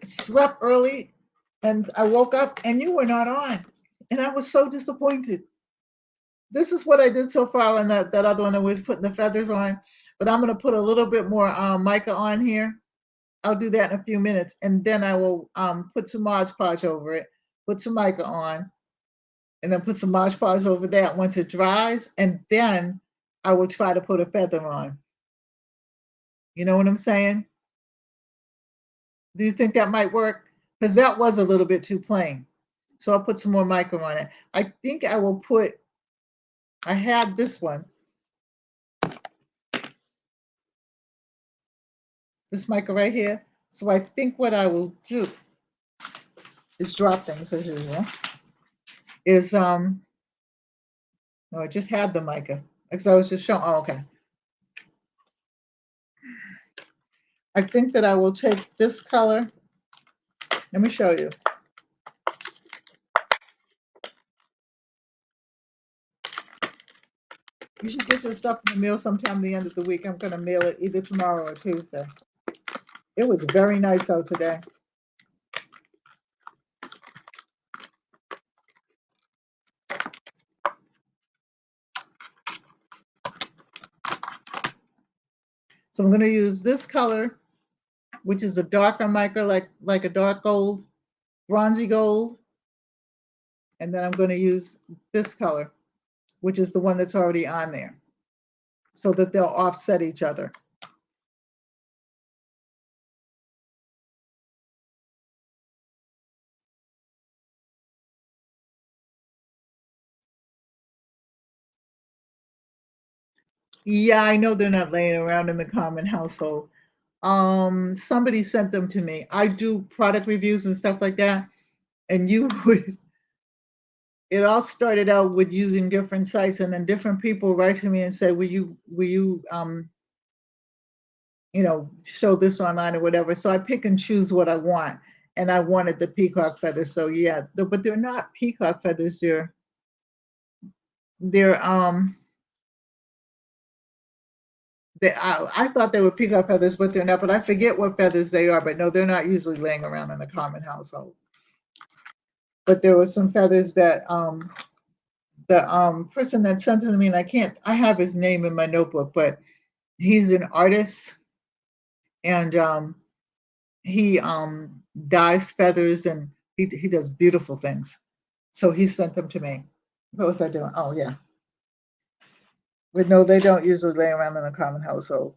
S1: slept early and I woke up and you were not on. And I was so disappointed. This is what I did so far on that other one that was putting the feathers on. But I'm gonna put a little bit more mica on here. I'll do that in a few minutes, and then I will put some Mod Podge over it, put some mica on, and then put some Mod Podge over that once it dries, and then I will try to put a feather on. You know what I'm saying? Do you think that might work? Because that was a little bit too plain. So I'll put some more mica on it. I think I will put, I had this one, this mica right here. So I think what I will do is drop things as usual. Is no, I just had the mica. Because I was just showing, oh, okay. I think that I will take this color. Let me show you. You should get your stuff in the mail sometime the end of the week. I'm going to mail it either tomorrow or Tuesday. It was very nice out today. So I'm going to use this color, which is a darker mica, like a dark gold, bronzy gold. And then I'm going to use this color, which is the one that's already on there, so that they'll offset each other. Yeah, I know they're not laying around in the common household. Somebody sent them to me. I do product reviews and stuff like that, and you would it all started out with using different sites, and then different people write to me and say, will you show this online or whatever. So I pick and choose what I want. And I wanted the peacock feathers. So yeah, but they're not peacock feathers. They're I thought they were peacock feathers, but they're not. But I forget what feathers they are. But no, they're not usually laying around in the common household. But there were some feathers that the person that sent them to me, and I have his name in my notebook, but he's an artist, and he dyes feathers, and he does beautiful things. So he sent them to me. What was I doing? Oh yeah. But no, they don't usually lay around in a common household.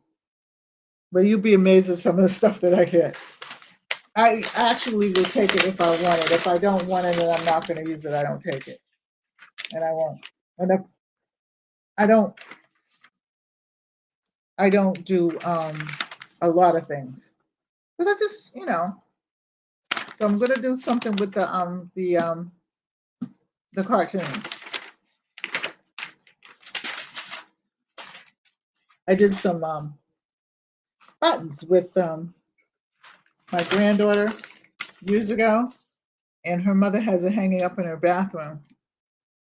S1: But you'd be amazed at some of the stuff that I get. I actually will take it if I want it. If I don't want it and I'm not going to use it, I don't take it. And I won't. And if I don't I don't do a lot of things. Because I just. So I'm gonna do something with the cartoons. I did some buttons with my granddaughter years ago, and her mother has it hanging up in her bathroom.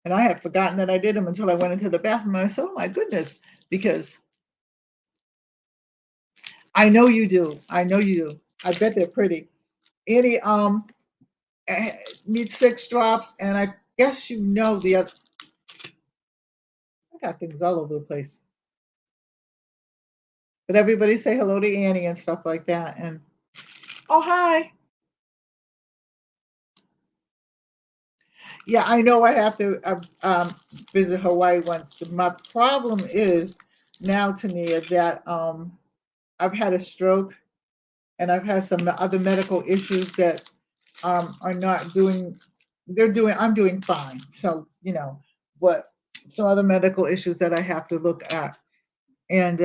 S1: And I had forgotten that I did them until I went into the bathroom. And I said, "Oh my goodness," because I know you do. I know you do. I bet they're pretty. Annie needs 6 drops, and I guess you know the other. I got things all over the place. But everybody say hello to Annie and stuff like that. And oh hi. Yeah, I know I have to visit Hawaii once. My problem is now, Tania, that I've had a stroke and I've had some other medical issues that are not doing. I'm doing fine. So but some other medical issues that I have to look at, and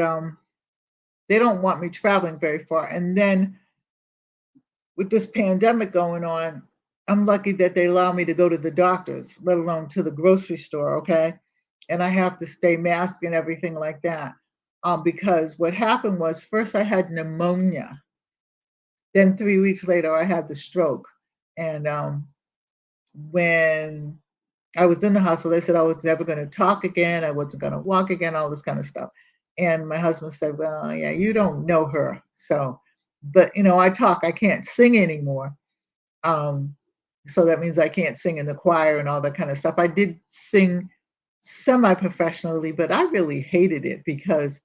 S1: they don't want me traveling very far. And then with this pandemic going on, I'm lucky that they allow me to go to the doctors, let alone to the grocery store, okay? And I have to stay masked and everything like that. Because what happened was first I had pneumonia. Then 3 weeks later, I had the stroke. And when I was in the hospital, they said I was never going to talk again. I wasn't going to walk again, all this kind of stuff. And my husband said, "Well, yeah, you don't know her." So, but I talk, I can't sing anymore. Um, so that means I can't sing in the choir and all that kind of stuff. I did sing semi-professionally, but I really hated it because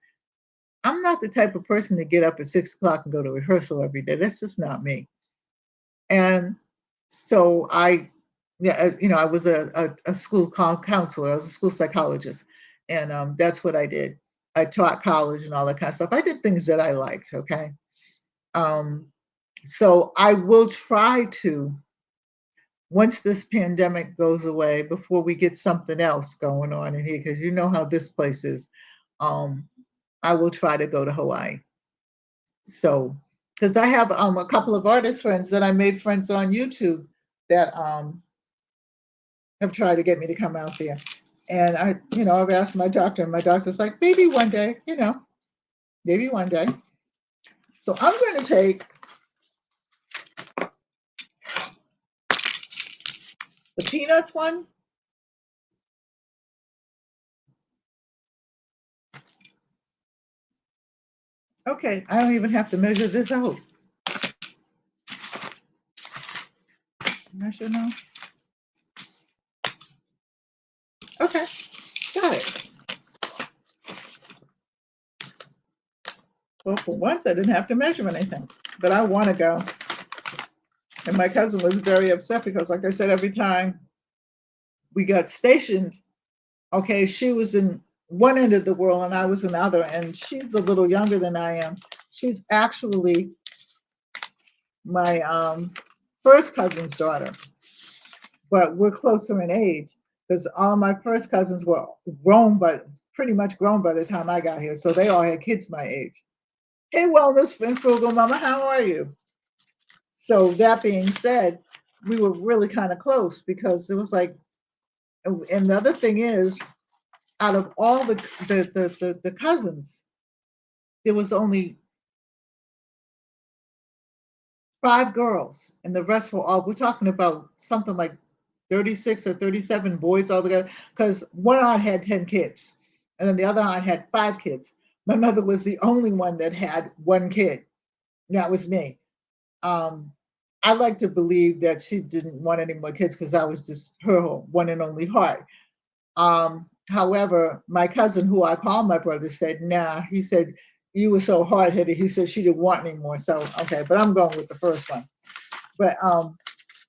S1: I'm not the type of person to get up at 6 o'clock and go to rehearsal every day. That's just not me. And so yeah, I was a school counselor. I was a school psychologist, and that's what I did. I taught college and all that kind of stuff. I did things that I liked. Okay, um, so I will try to once this pandemic goes away, before we get something else going on in here, because you know how this place is, um, I will try to go to Hawaii. So, because I have a couple of artist friends that I made friends on YouTube that have tried to get me to come out there. And I've asked my doctor, and my doctor's like, maybe one day, maybe one day. So I'm going to take the peanuts one. Okay, I don't even have to measure this out. Measure now. Okay, got it. Well, for once, I didn't have to measure anything, but I want to go. And my cousin was very upset because, like I said, every time we got stationed, okay, she was in one end of the world and I was in the other, and she's a little younger than I am. She's actually my first cousin's daughter, but we're closer in age because all my first cousins were grown, but pretty much grown by the time I got here. So they all had kids my age. Hey, Wellness and Frugal Mama, how are you? So that being said, we were really kind of close because it was like, and the other thing is, out of all the cousins, there was only 5 girls, and the rest were all, we're talking about something like 36 or 37 boys altogether, because one aunt had 10 kids, and then the other aunt had 5 kids. My mother was the only one that had 1 kid. That was me. I like to believe that she didn't want any more kids because I was just her one and only heart. However, my cousin, who I call my brother, said, nah, he said, you were so hard headed. He said she didn't want any more. So, okay, but I'm going with the first one. But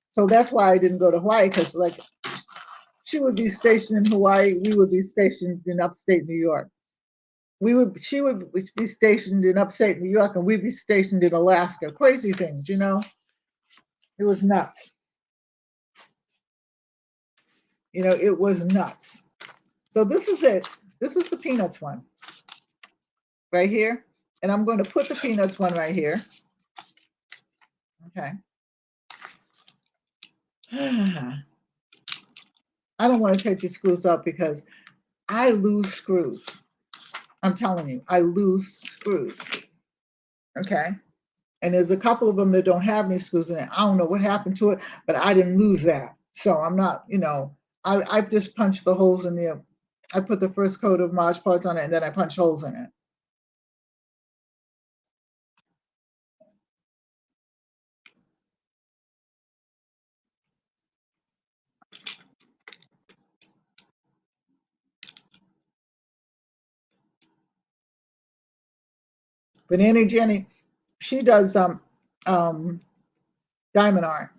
S1: so that's why I didn't go to Hawaii, because like she would be stationed in Hawaii, we would be stationed in upstate New York. She would be stationed in upstate New York, and we'd be stationed in Alaska. Crazy things, you know? It was nuts. You know, it was nuts. So this is it. This is the Peanuts one right here. And I'm going to put the Peanuts one right here. Okay. I don't want to take these screws up because I lose screws. I'm telling you, I lose screws. Okay. And there's a couple of them that don't have any screws in it. I don't know what happened to it, but I didn't lose that. So I'm not, you know, I just punched the holes in there. I put the first coat of Mod Podge on it, and then I punch holes in it. But Annie Jenny, she does diamond art,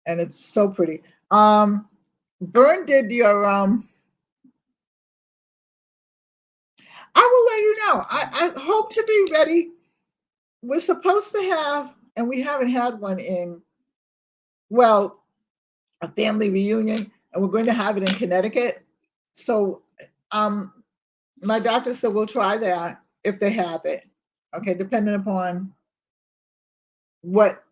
S1: and it's so pretty. Vern did your I will let you know. I hope to be ready. We're supposed to have, and we haven't had one in, well, a family reunion, and we're going to have it in Connecticut. So my doctor said we'll try that if they have it. Okay, depending upon what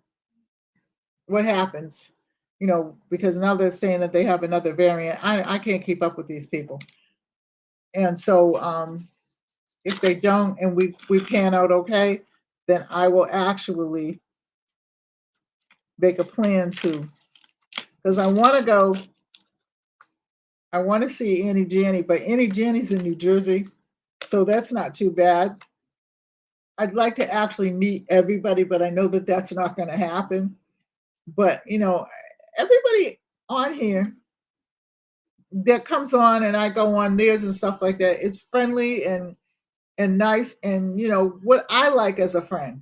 S1: happens, you know, because now they're saying that they have another variant. I can't keep up with these people. And so if they don't and we pan out okay, then I will actually make a plan to, because I want to go, I want to see Annie Janney, but Annie Janney's in New Jersey, so that's not too bad. I'd like to actually meet everybody, but I know that that's not going to happen. But, you know, everybody on here that comes on and I go on theirs and stuff like that, it's friendly and nice, and you know what I like as a friend.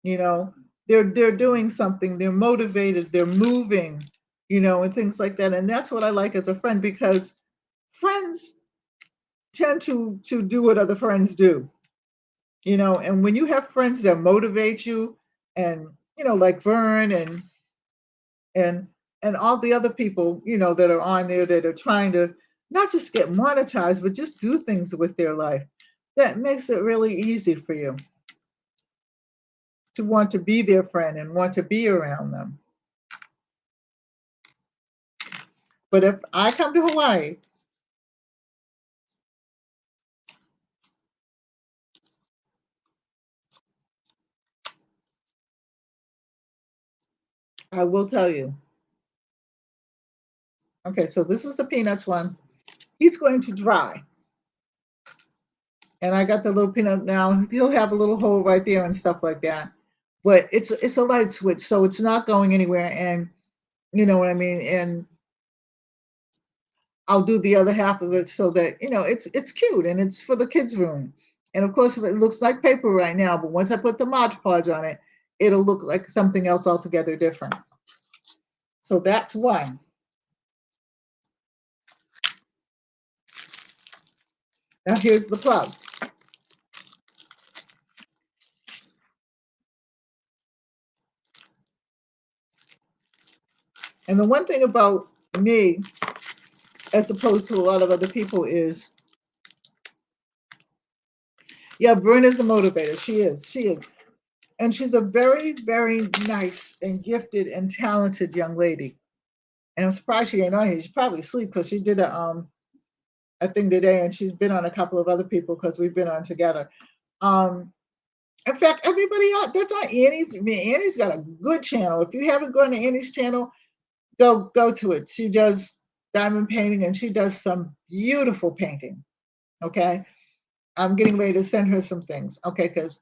S1: You know, they're doing something, they're motivated, they're moving, you know, and things like that. And that's what I like as a friend, because friends tend to do what other friends do, you know. And when you have friends that motivate you, and you know, like Vern and all the other people, you know, that are on there that are trying to not just get monetized, but just do things with their life, that makes it really easy for you to want to be their friend and want to be around them. But if I come to Hawaii, I will tell you. Okay, so this is the Peanuts one. He's going to dry. And I got the little peanut now. He'll have a little hole right there and stuff like that. But it's a light switch, so it's not going anywhere. And you know what I mean? And I'll do the other half of it so that, you know, it's cute and it's for the kids' room. And of course, it looks like paper right now, but once I put the Mod Podge on it, it'll look like something else altogether different. So that's one. Now here's the plug. And the one thing about me, as opposed to a lot of other people, is Yeah, Brenna's a motivator. She is. She is. And she's a very, very nice and gifted and talented young lady. And I'm surprised she ain't on here. She's probably asleep because she did a thing today, and she's been on a couple of other people because we've been on together. Um, in fact, everybody out that's on Annie's. I mean, Annie's got a good channel. If you haven't gone to Annie's channel, go to it. She does diamond painting and she does some beautiful painting. Okay. I'm getting ready to send her some things. Okay, because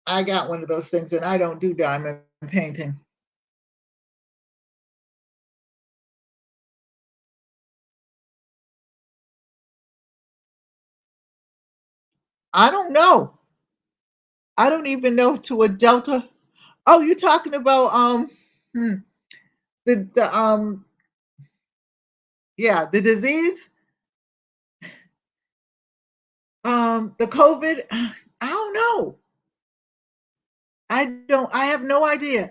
S1: I got one of those things and I don't do diamond painting. I don't know. I don't even know to a delta. Oh, you're talking about hmm, the yeah, the disease, the COVID. I don't know. I have no idea.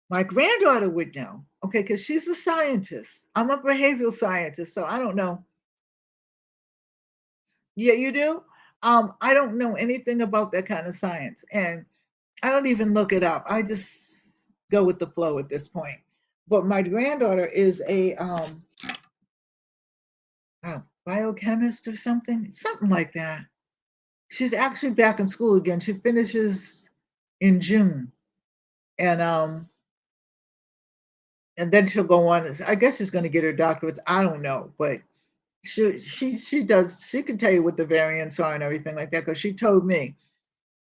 S1: My granddaughter would know. Okay, because she's a scientist. I'm a behavioral scientist, so I don't know. Yeah, you do? I don't know anything about that kind of science. And I don't even look it up. I just go with the flow at this point. But my granddaughter is a biochemist or something like that. She's actually back in school again. She finishes in June, and and then she'll go on. I guess she's going to get her doctorates. I don't know, but she does. She can tell you what the variants are and everything like that because she told me.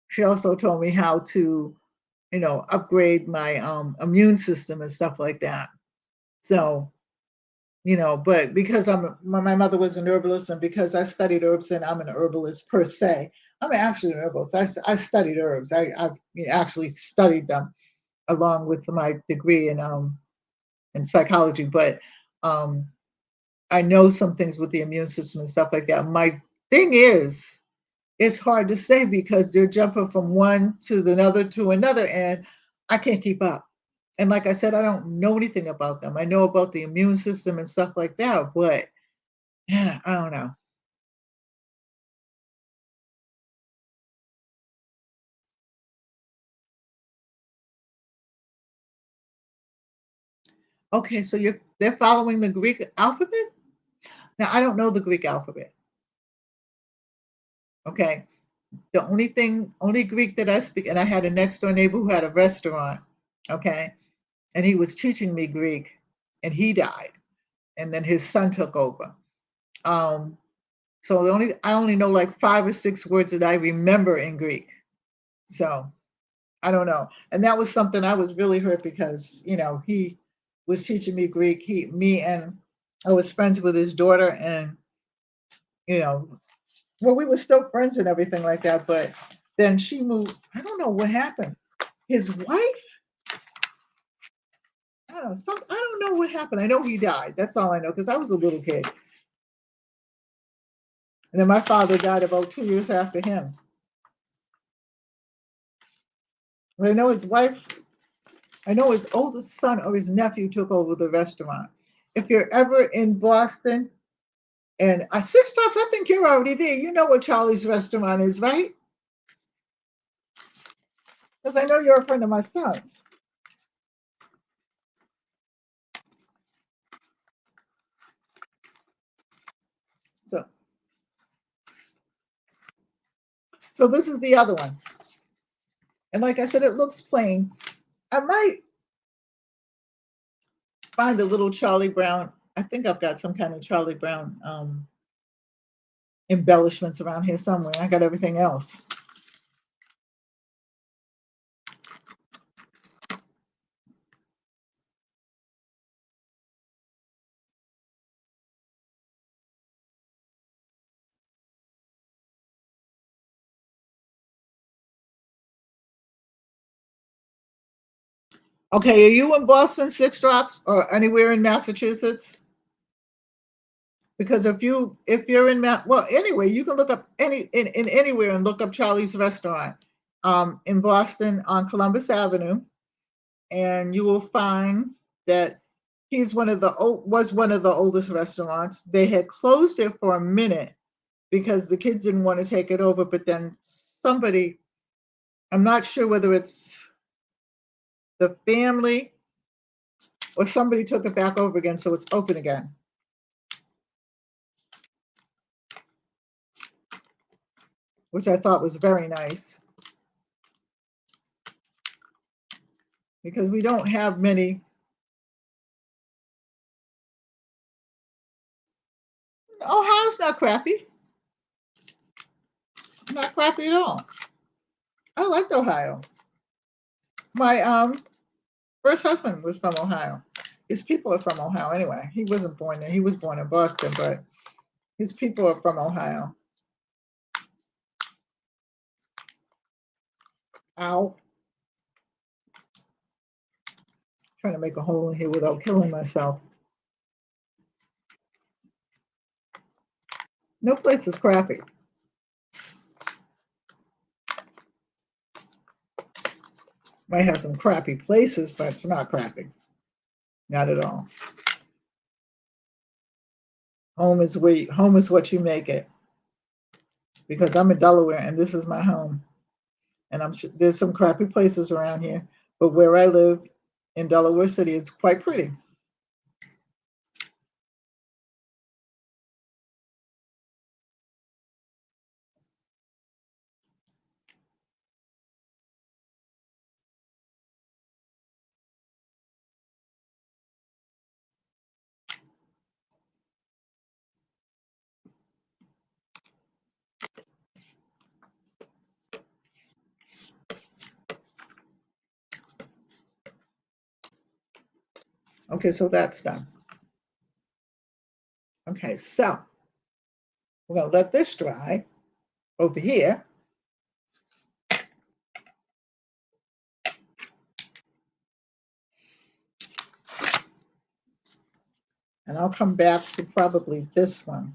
S1: She also told me how to, upgrade my immune system and stuff like that. So, but because my mother was an herbalist and because I studied herbs and I'm an herbalist per se, I'm actually an herbalist. I studied herbs. I've actually studied them along with my degree in psychology, but um, I know some things with the immune system and stuff like that. My thing is, it's hard to say because they're jumping from one to another, and I can't keep up. And like I said, I don't know anything about them. I know about the immune system and stuff like that, but yeah, I don't know. Okay, so they're following the Greek alphabet? Now I don't know the Greek alphabet. Okay. Only Greek that I speak, and I had a next door neighbor who had a restaurant. Okay. And he was teaching me Greek and he died. And then his son took over. Um, so I only know like 5 or 6 words that I remember in Greek. So I don't know. And that was something I was really hurt because, he was teaching me Greek. And I was friends with his daughter and, you know, well, we were still friends and everything like that. But then she moved. I don't know what happened. His wife, I don't know what happened. I know he died. That's all I know because I was a little kid. And then my father died about 2 years after him. But I know his oldest son or his nephew took over the restaurant. If you're ever in Boston and Six Stops, I think you're already there. You know what Charlie's restaurant is, right? Because I know you're a friend of my son's. So, so this is the other one. And like I said, it looks plain. I might find a little Charlie Brown. I think I've got some kind of Charlie Brown embellishments around here somewhere. I got everything else. Okay, are you in Boston, Six Drops, or anywhere in Massachusetts? Because if you're in well, anyway, you can look up in anywhere and look up Charlie's restaurant in Boston on Columbus Avenue, and you will find that was one of the oldest restaurants. They had closed it for a minute because the kids didn't want to take it over, but then somebody, I'm not sure whether it's the family or somebody took it back over again, so it's open again. Which I thought was very nice because we don't have many. Ohio's not crappy. Not crappy at all. I liked Ohio. My first husband was from Ohio. His people are from Ohio anyway. He wasn't born there. He was born in Boston, but his people are from Ohio. Ow. Trying to make a hole in here without killing myself. No place is crappy. Might have some crappy places, but it's not crappy. Not at all. Home is what you make it. Because I'm in Delaware and this is my home. And there's some crappy places around here, but where I live in Delaware City, it's quite pretty. Okay, so that's done. Okay, so we're going to let this dry over here. And I'll come back to probably this one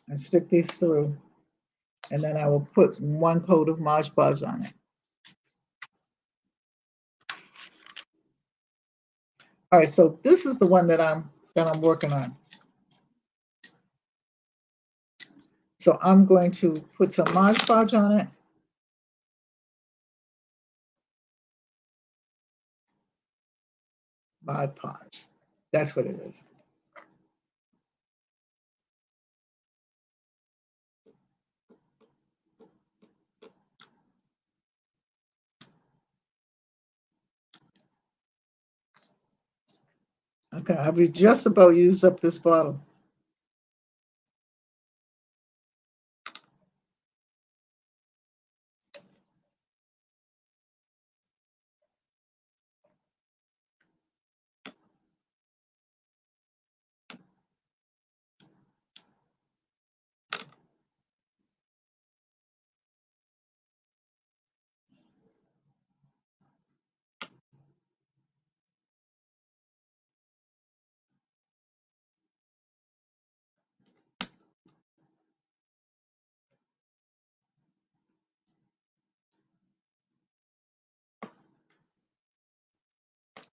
S1: and stick these through. And then I will put one coat of Mod Podge on it. All right, so this is the one that I'm working on. So I'm going to put some Mod Podge on it. Mod Podge. That's what it is. Okay, I've just about used up this bottle.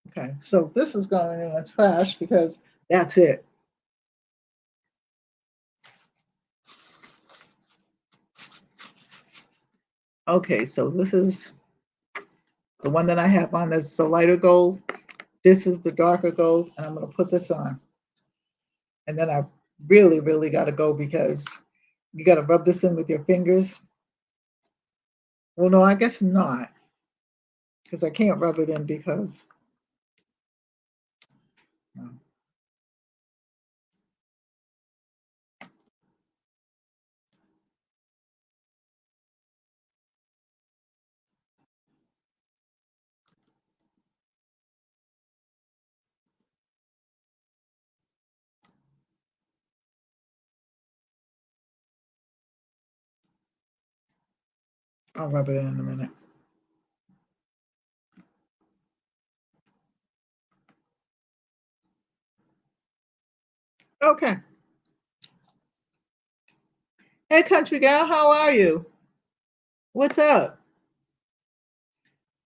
S1: Okay, so this is going in the trash because that's it. Okay, so this is the one that I have on that's the lighter gold. This is the darker gold, and I'm going to put this on. And then I really, really got to go because you got to rub this in with your fingers. Well, no, I guess not, because I can't rub it in because. No. I'll rub it in a minute. Okay. Hey, country gal, how are you? What's up?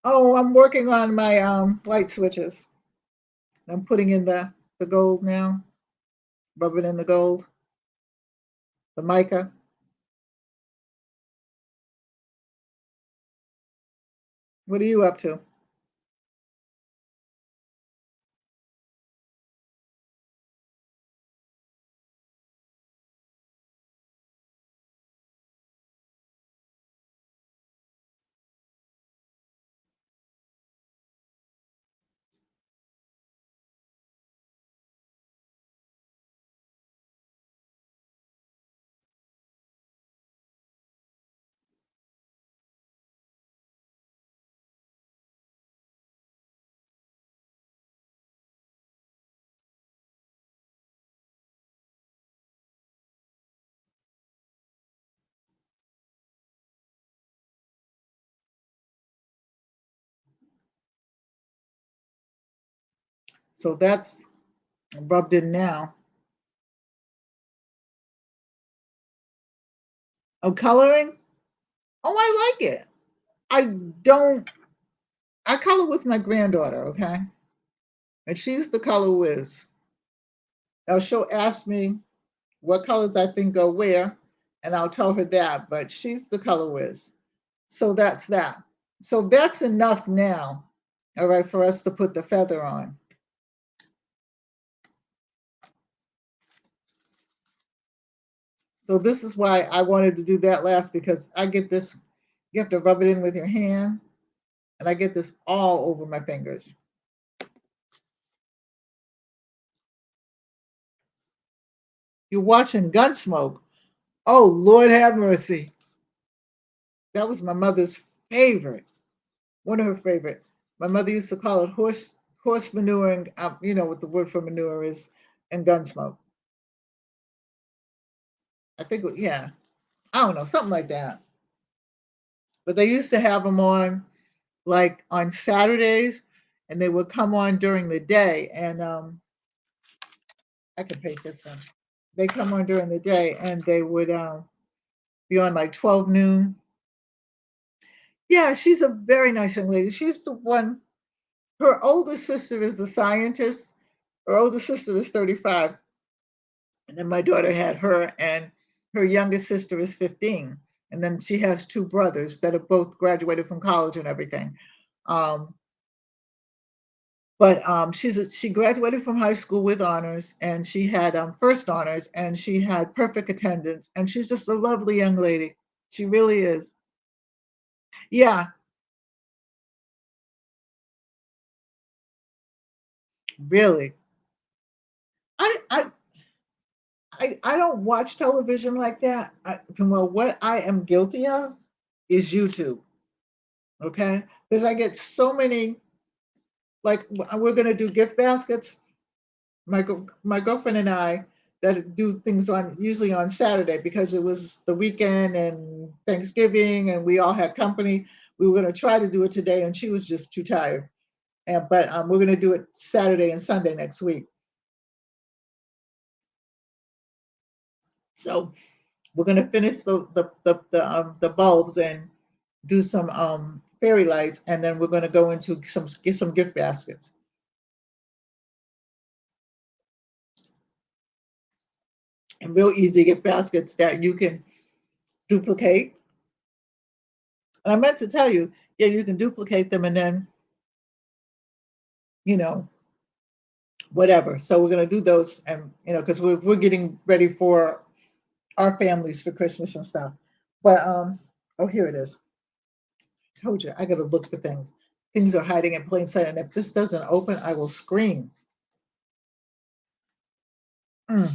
S1: Oh, I'm working on my light switches. I'm putting in the gold now, rubbing in the gold, the mica. What are you up to? So that's rubbed in now. Oh, coloring? Oh, I like it. I don't, I color with my granddaughter, okay? And she's the color whiz. Now she'll ask me what colors I think go where, and I'll tell her that, but she's the color whiz. So that's that. So that's enough now, all right, for us to put the feather on. So this is why I wanted to do that last, because I get this, you have to rub it in with your hand, and I get this all over my fingers. You're watching Gunsmoke. Oh, Lord have mercy. That was my mother's favorite, one of her favorite. My mother used to call it horse manuring, you know what the word for manure is, and Gunsmoke. I think, yeah, I don't know, something like that. But they used to have them on like on Saturdays, and they would come on during the day. And I could paint this one. They come on during the day, and they would be on like 12 noon. Yeah, she's a very nice young lady. She's the one. Her older sister is a scientist. Her older sister is 35, and then my daughter had her, and her youngest sister is 15. And then she has two brothers that have both graduated from college and everything. Um, but she graduated from high school with honors, and she had first honors, and she had perfect attendance, and she's just a lovely young lady. She really is. Yeah, really. I I don't watch television like that. Well, what I am guilty of is YouTube. Okay, because I get so many. Like we're gonna do gift baskets. My girlfriend and I that do things on usually on Saturday because it was the weekend and Thanksgiving and we all had company. We were gonna try to do it today, and she was just too tired. And but we're gonna do it Saturday and Sunday next week. So we're gonna finish the bulbs and do some fairy lights, and then we're gonna go into some gift baskets. And real easy gift baskets that you can duplicate. And I meant to tell you, yeah, you can duplicate them and then, you know, whatever. So we're gonna do those, and because we're getting ready for our families for Christmas and stuff. But oh, here it is. I told you I gotta look for things. Things are hiding in plain sight, and if this doesn't open, I will scream. Mm.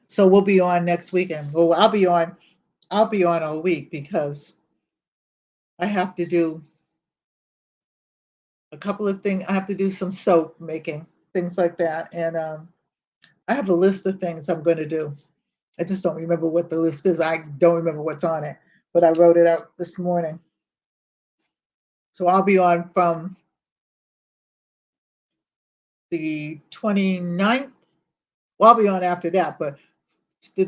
S1: So we'll be on next weekend. Well, I'll be on all week because I have to do a couple of things. I have to do some soap making, things like that. And I have a list of things I'm going to do. I just don't remember what the list is. I don't remember what's on it, but I wrote it out this morning. So I'll be on from the 29th. Well, I'll be on after that, but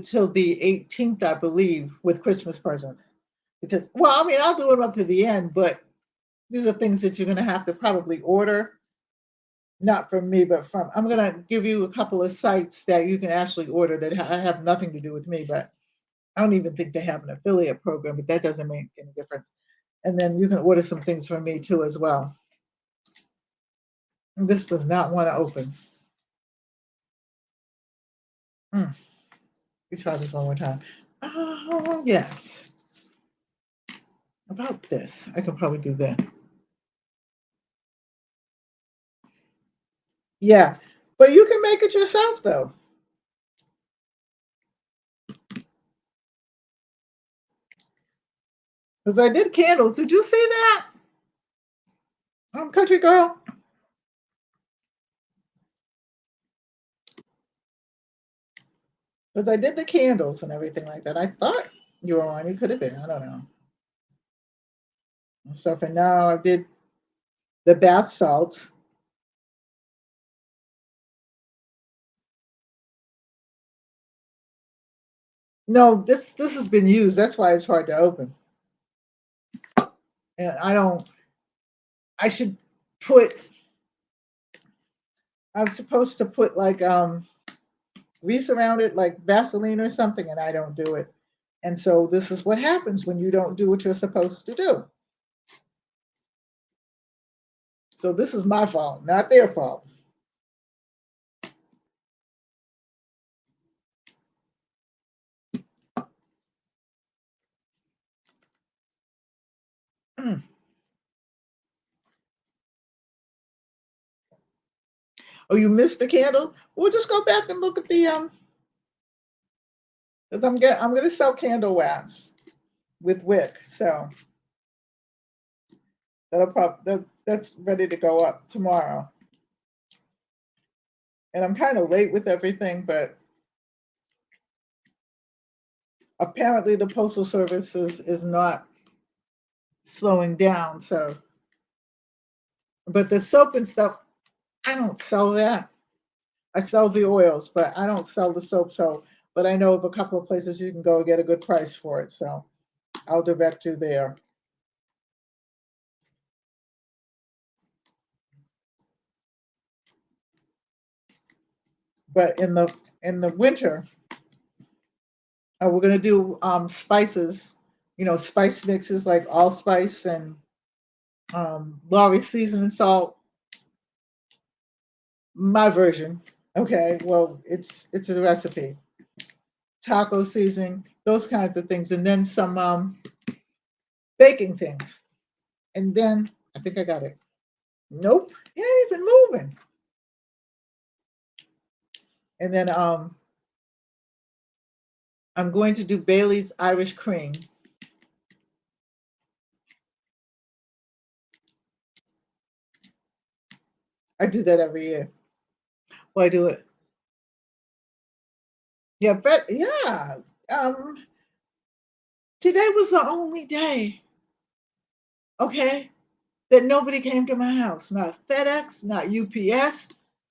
S1: till the 18th, I believe, with Christmas presents. Because, well, I mean, I'll do it up to the end, but these are things that you're going to have to probably order, not from me, but from, I'm going to give you a couple of sites that you can actually order that have nothing to do with me, but I don't even think they have an affiliate program, but that doesn't make any difference. And then you can order some things from me too as well. This does not want to open. Mm. Let's try this one more time. Oh, yes. About this, I can probably do that. Yeah, but you can make it yourself though. Because I did candles. Did you see that? Country girl. Because I did the candles and everything like that. I thought you were on. You could have been. I don't know. So for now, I did the bath salts. No, this has been used. That's why it's hard to open. And I don't. I should put. I'm supposed to put like grease around it, like Vaseline or something, and I don't do it. And so this is what happens when you don't do what you're supposed to do. So this is my fault, not their fault. Oh, you missed the candle? We'll just go back and look at the because I'm gonna sell candle wax with wick, so that's ready to go up tomorrow. And I'm kind of late with everything, but apparently the postal service is not slowing down. So, but the soap and stuff, I don't sell that. I sell the oils, but I don't sell the soap. So, but I know of a couple of places you can go and get a good price for it. So I'll direct you there. But in the winter, we're gonna do spices, spice mixes like allspice and Lorry seasoning salt. My version. Okay, well, it's a recipe. Taco seasoning, those kinds of things, and then some baking things. And then I think I got it. Nope, it ain't even moving. And then I'm going to do Bailey's Irish cream. I do that every year. Well, I do it. Yeah, but yeah. Um, Today was the only day, okay, that nobody came to my house. Not FedEx, not UPS.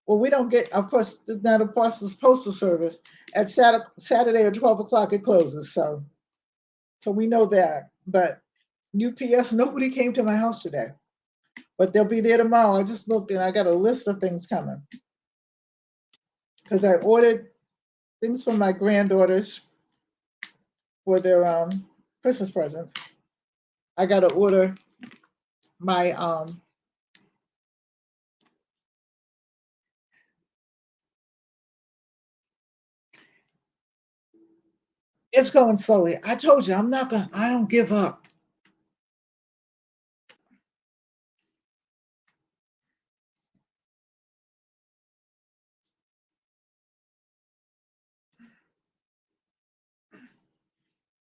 S1: Well, we don't get, of course, there's not a postal service. At Saturday at 12 o'clock, it closes. So we know that. But UPS, nobody came to my house today. But they'll be there tomorrow. I just looked and I got a list of things coming. Because I ordered things from my granddaughters for their Christmas presents. I got to order my it's going slowly. I told you I don't give up.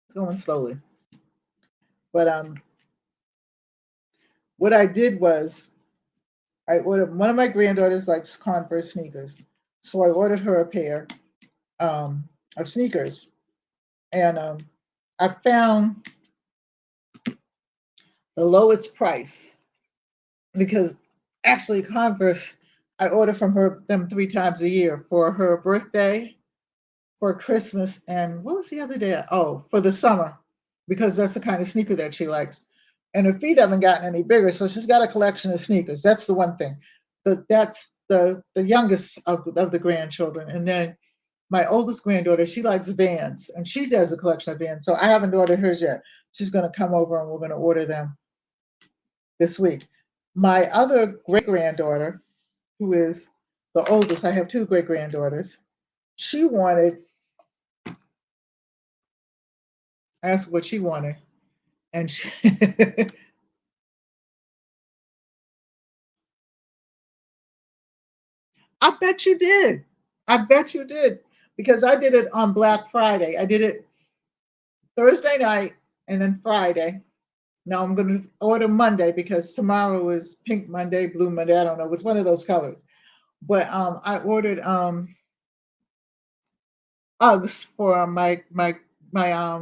S1: It's going slowly. But what I did was I ordered one of my granddaughters likes Converse sneakers. So I ordered her a pair of sneakers. And I found the lowest price because actually Converse, I order from them 3 times a year for her birthday, for Christmas, and what was the other day? Oh, for the summer, because that's the kind of sneaker that she likes. And her feet haven't gotten any bigger, so she's got a collection of sneakers. That's the one thing. That's the youngest of the grandchildren. And then my oldest granddaughter, she likes Vans, and she does a collection of Vans. So I haven't ordered hers yet. She's going to come over and we're going to order them this week. My other great granddaughter, who is the oldest, I have two great granddaughters. She wanted, I asked what she wanted, and she, I bet you did. I bet you did because I did it on Black Friday. I did it Thursday night and then Friday. Now I'm going to order Monday because tomorrow is Pink Monday, Blue Monday. I don't know. It's one of those colors. But I ordered Uggs for my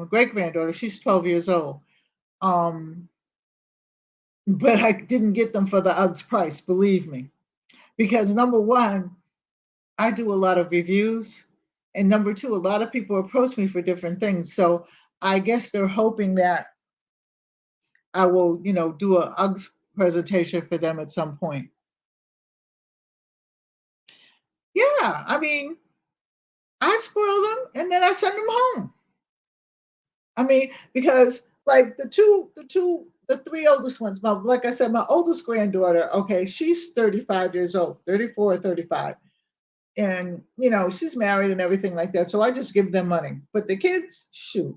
S1: great granddaughter. She's 12 years old. Um, but I didn't get them for the Uggs price, believe me, because number one, I do a lot of reviews, and number two, a lot of people approach me for different things. So I guess they're hoping that I will, do a Uggs presentation for them at some point. Yeah, I mean, I spoil them and then I send them home. I mean, because like the three oldest ones, like I said, my oldest granddaughter, okay, she's 35 years old, 34 or 35. And, she's married and everything like that. So I just give them money. But the kids, shoot,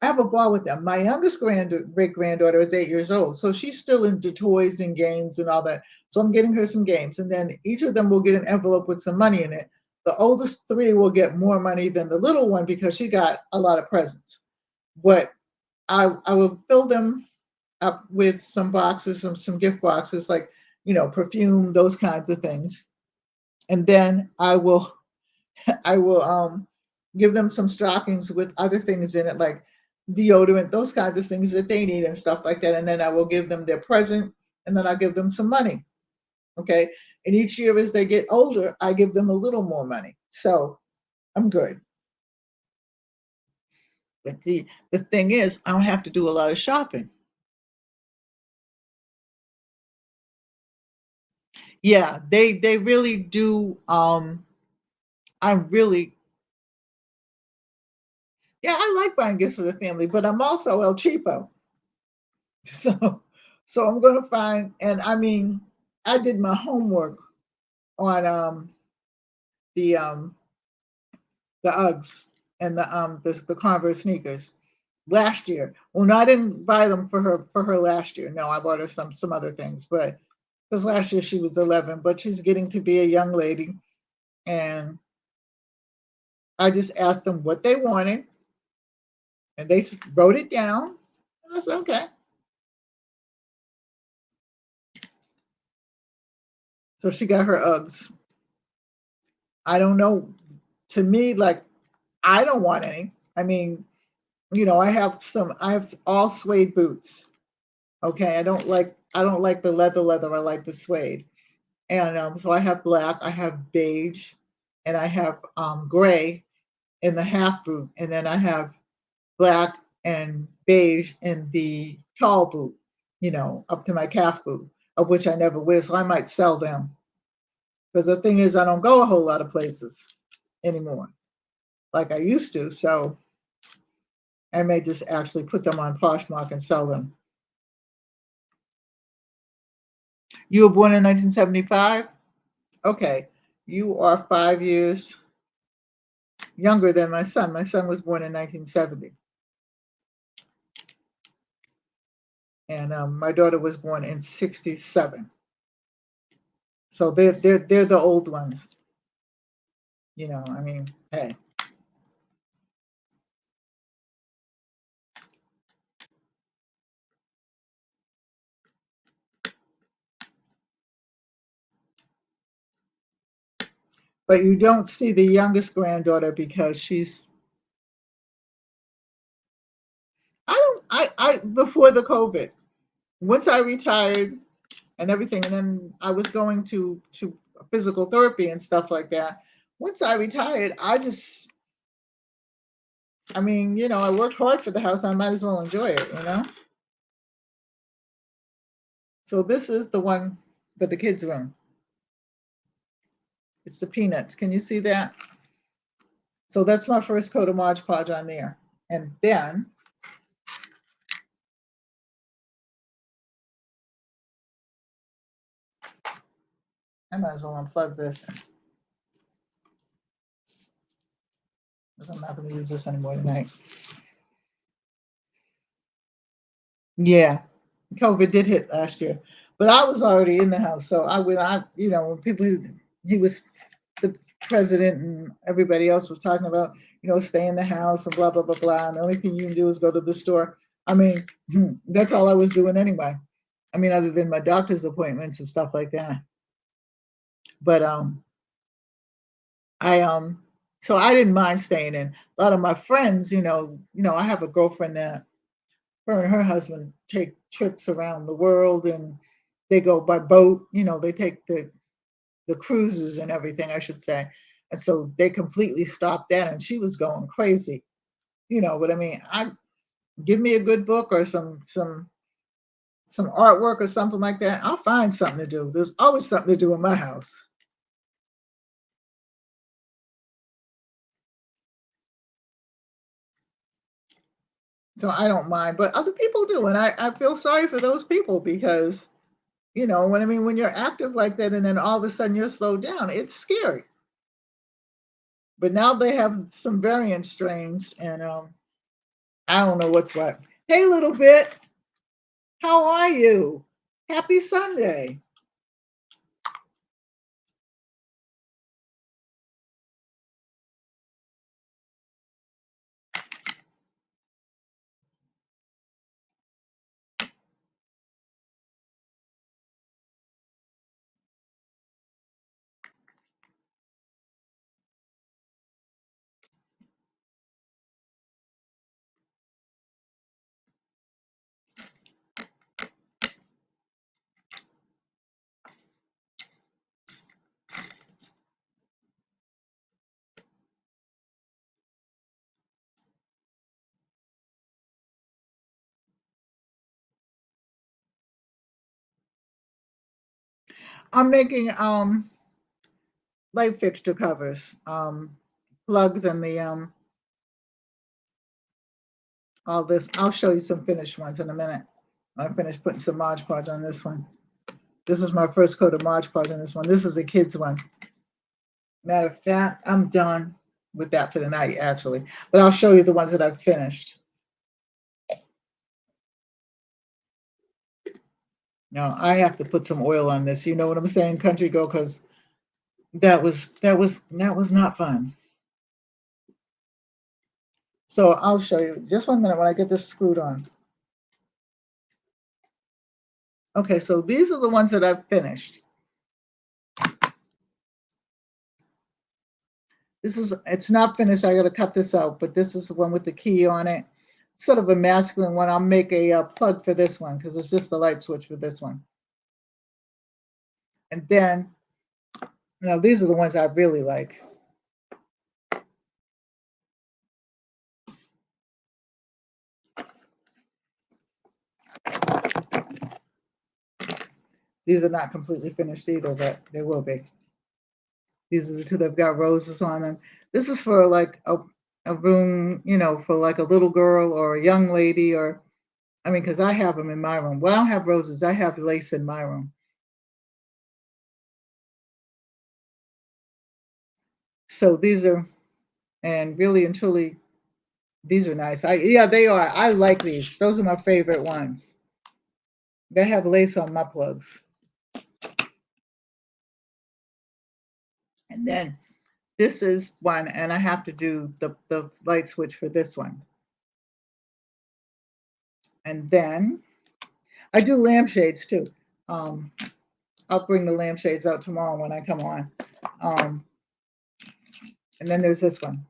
S1: I have a ball with them. My youngest great granddaughter is 8 years old. So she's still into toys and games and all that. So I'm getting her some games. And then each of them will get an envelope with some money in it. The oldest three will get more money than the little one because she got a lot of presents. But I will fill them up with some boxes, some gift boxes, like, perfume, those kinds of things. And then I will give them some stockings with other things in it, like deodorant, those kinds of things that they need and stuff like that. And then I will give them their present, and then I'll give them some money. Okay. And each year as they get older, I give them a little more money. So I'm good. But the thing is, I don't have to do a lot of shopping. Yeah, they really do. I'm really, yeah, I like buying gifts for the family, but I'm also El Cheapo. So I'm gonna find, and I mean, I did my homework on the um the Uggs and the Converse sneakers last year. Well, no, I didn't buy them for her last year. No, I bought her some other things, but because last year she was 11, but she's getting to be a young lady, and I just asked them what they wanted, and they wrote it down. And I said, okay. So she got her Uggs. I don't know. To me, like, I don't want any. I mean, I have all suede boots. Okay. I don't like the leather. I like the suede. And so I have black, I have beige, and I have gray in the half boot. And then I have black and beige in the tall boot, up to my calf boot, of which I never wear. So I might sell them. Because the thing is, I don't go a whole lot of places anymore like I used to. So I may just actually put them on Poshmark and sell them. You were born in 1975? Okay. You are 5 years younger than my son. My son was born in 1970. And my daughter was born in 67. So they're the old ones. I mean, hey. But you don't see the youngest granddaughter because I before the COVID, once I retired and everything, and then I was going to physical therapy and stuff like that. Once I retired, I mean, I worked hard for the house. I might as well enjoy it. So this is the one for the kids' room. It's the peanuts. Can you see that? So that's my first coat of Mod Podge on there. And then I might as well unplug this because I'm not going to use this anymore tonight. Yeah, COVID did hit last year, but I was already in the house. So when people, he was the president and everybody else was talking about, stay in the house and blah, blah, blah, blah. And the only thing you can do is go to the store. I mean, that's all I was doing anyway. I mean, other than my doctor's appointments and stuff like that. But so I didn't mind staying in. A lot of my friends, I have a girlfriend that her and her husband take trips around the world and they go by boat, they take the cruises and everything, I should say. And so they completely stopped that and she was going crazy. But I mean, I give me a good book or some artwork or something like that. I'll find something to do. There's always something to do in my house. So I don't mind, but other people do. And I feel sorry for those people because, when you're active like that and then all of a sudden you're slowed down, it's scary. But now they have some variant strains and I don't know what's what. Hey, little bit, how are you? Happy Sunday. I'm making light fixture covers, plugs and the all this. I'll show you some finished ones in a minute. I finished putting some Mod Podge on this one. This is my first coat of Mod Podge on this one. This is a kid's one. Matter of fact, I'm done with that for the night, actually. But I'll show you the ones that I've finished. Now I have to put some oil on this. You know what I'm saying, Country Girl? Because that was not fun. So I'll show you. Just 1 minute when I get this screwed on. Okay, so these are the ones that I've finished. It's not finished. I got to cut this out, but this is the one with the key on it. Sort of a masculine one. I'll make a plug for this one because it's just the light switch for this one. And then, now these are the ones I really like. These are not completely finished either, but they will be. These are the two that have got roses on them. This is for like a room, for like a little girl or a young lady, or I mean, because I have them in my room. Well, I don't have roses. I have lace in my room. So these are, and really and truly, these are nice. Yeah, they are. I like these. Those are my favorite ones. They have lace on my plugs. And then this is one, and I have to do the light switch for this one. And then I do lampshades too. I'll bring the lampshades out tomorrow when I come on. And then there's this one.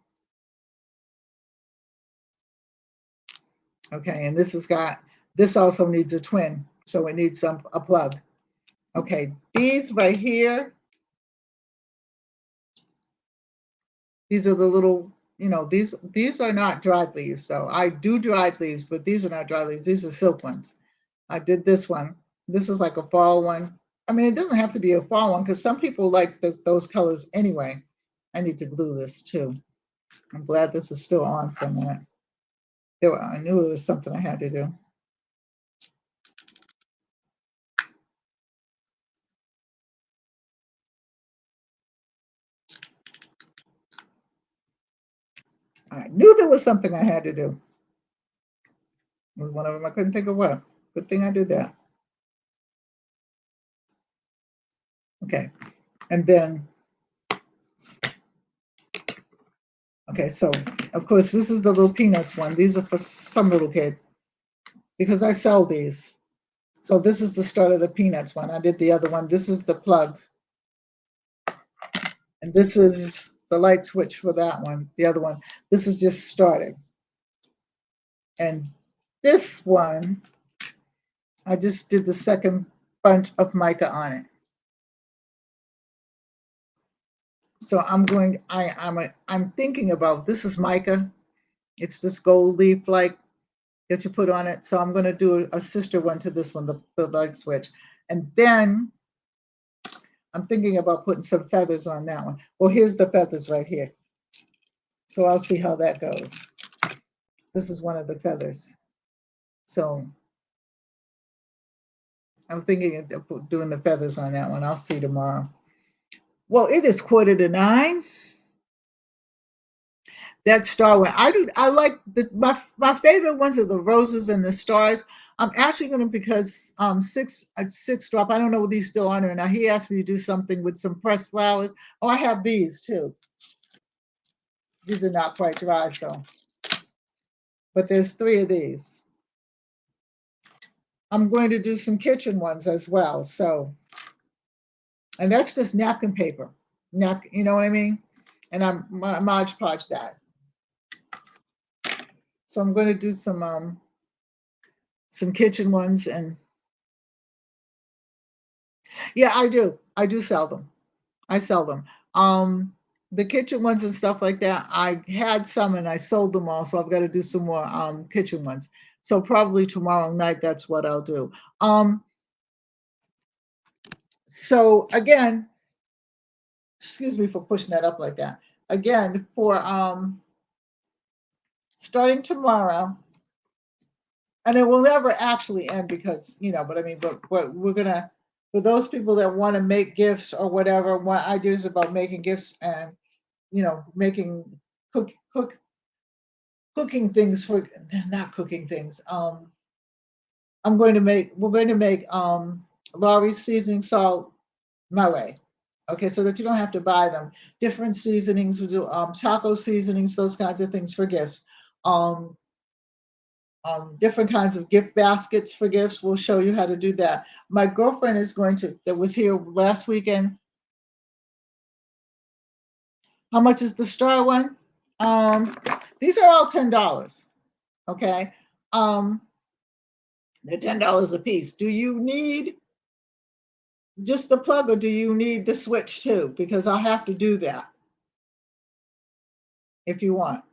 S1: Okay, and this also needs a twin, so it needs a plug. Okay, these right here, these are the little, these are not dried leaves. So I do dried leaves, but these are not dried leaves. These are silk ones. I did this one. This is like a fall one. I mean, it doesn't have to be a fall one because some people like those colors anyway. I need to glue this too. I'm glad this is still on for a minute. I knew it was something I had to do. I knew there was something I had to do. It was one of them. I couldn't think of what. Good thing I did that. Okay. And then, okay, so of course, this is the little peanuts one. These are for some little kid because I sell these. So this is the start of the peanuts one. I did the other one. This is the plug. And this is the light switch for that one, the other one. This is just starting. And this one, I just did the second bunch of mica on it. So I'm thinking about, this is mica. It's this gold leaf like that you put on it. So I'm going to do a sister one to this one, the light switch. And then I'm thinking about putting some feathers on that one. Well, here's the feathers right here. So I'll see how that goes. This is one of the feathers. So I'm thinking of doing the feathers on that one. I'll see tomorrow. Well, it is 8:45. That star one. I like my favorite ones are the roses and the stars. I'm actually gonna, because six drop. I don't know whether he's still on there now. He asked me to do something with some pressed flowers. Oh, I have these too. These are not quite dry, so, but there's 3 of these. I'm going to do some kitchen ones as well. So, and that's just napkin paper. You know what I mean? And I'm Mod Podge that. So I'm going to do some kitchen ones, and yeah, I do sell them. I sell them. The kitchen ones and stuff like that, I had some and I sold them all, so I've got to do some more kitchen ones. So probably tomorrow night, that's what I'll do. So again, excuse me for pushing that up like that. Again, for starting tomorrow, and it will never actually end because, but I mean, but we're gonna, for those people that want to make gifts or whatever, want ideas about making gifts and, making cooking things for, not cooking things. We're going to make Laurie's seasoning salt my way. Okay, so that you don't have to buy them. Different seasonings, we do taco seasonings, those kinds of things for gifts. Um, different kinds of gift baskets for gifts. We'll show you how to do that. My girlfriend that was here last weekend. How much is the star one? These are all $10. Okay. They're $10 a piece. Do you need just the plug or do you need the switch too? Because I'll have to do that if you want.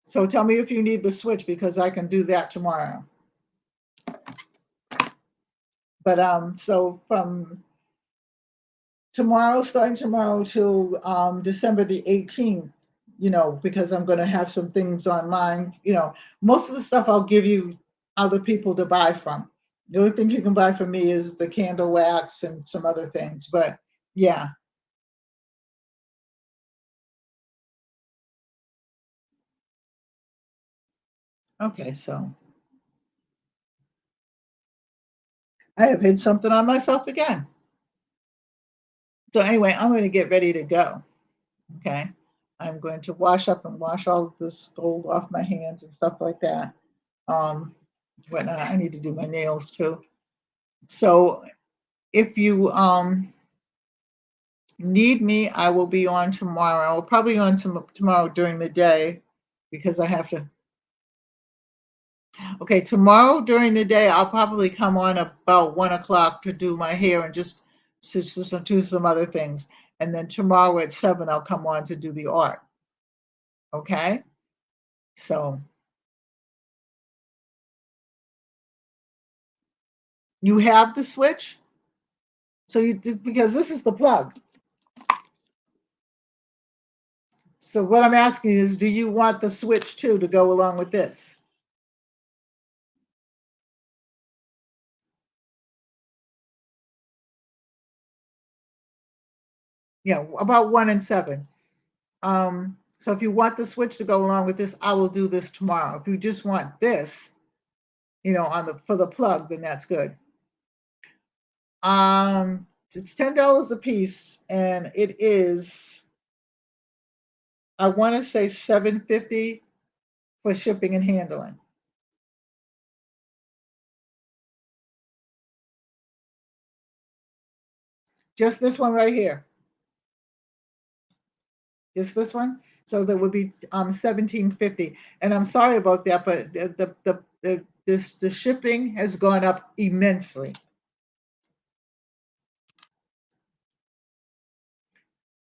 S1: So tell me if you need the switch because I can do that tomorrow. But so from tomorrow, starting tomorrow till December the 18th, because I'm going to have some things online. Most of the stuff I'll give you other people to buy from. The only thing you can buy from me is the candle wax and some other things. But yeah. Okay, so I have hit something on myself again. So anyway, I'm going to get ready to go. Okay. I'm going to wash up and wash all of this gold off my hands and stuff like that. Whatnot. I need to do my nails too. So if you need me, I will be on tomorrow. I'll probably on tomorrow during the day because I have to. Okay, tomorrow during the day, I'll probably come on about 1 o'clock to do my hair and just do some other things. And then tomorrow at 7, I'll come on to do the art. Okay, so you have the switch. So because this is the plug. So what I'm asking is, do you want the switch too to go along with this? Yeah, about 1 and 7. So if you want the switch to go along with this, I will do this tomorrow. If you just want this, for the plug, then that's good. It's $10 a piece, and it is, I want to say $7.50 for shipping and handling. Just this one right here. Just this one. So that would be $17.50. And I'm sorry about that, but the shipping has gone up immensely.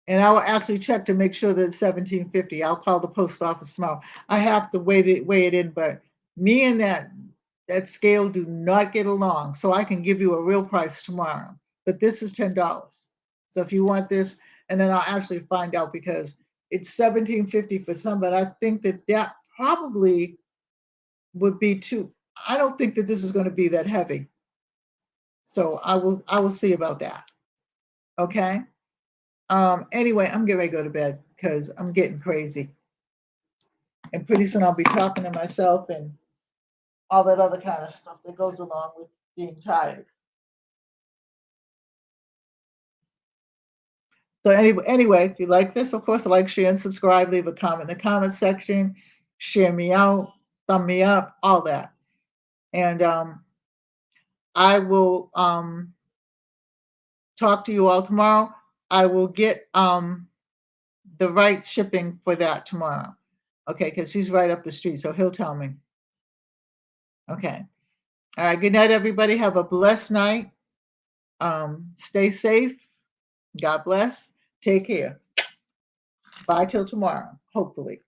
S1: And I will actually check to make sure that it's $17.50. I'll call the post office tomorrow. I have to weigh it in, but me and that scale do not get along. So I can give you a real price tomorrow. But this is $10. So if you want this, and then I'll actually find out, because it's $17.50 for some, but I think that probably would be too. I don't think that this is going to be that heavy. So I will see about that. Okay. Anyway, I'm getting ready to go to bed because I'm getting crazy. And pretty soon I'll be talking to myself and all that other kind of stuff that goes along with being tired. So anyway, if you like this, of course, like, share, and subscribe. Leave a comment in the comment section. Share me out, thumb me up, all that. And I will talk to you all tomorrow. I will get the right shipping for that tomorrow. Okay, because he's right up the street, so he'll tell me. Okay. All right. Good night, everybody. Have a blessed night. Stay safe. God bless. Take care. Bye till tomorrow, hopefully.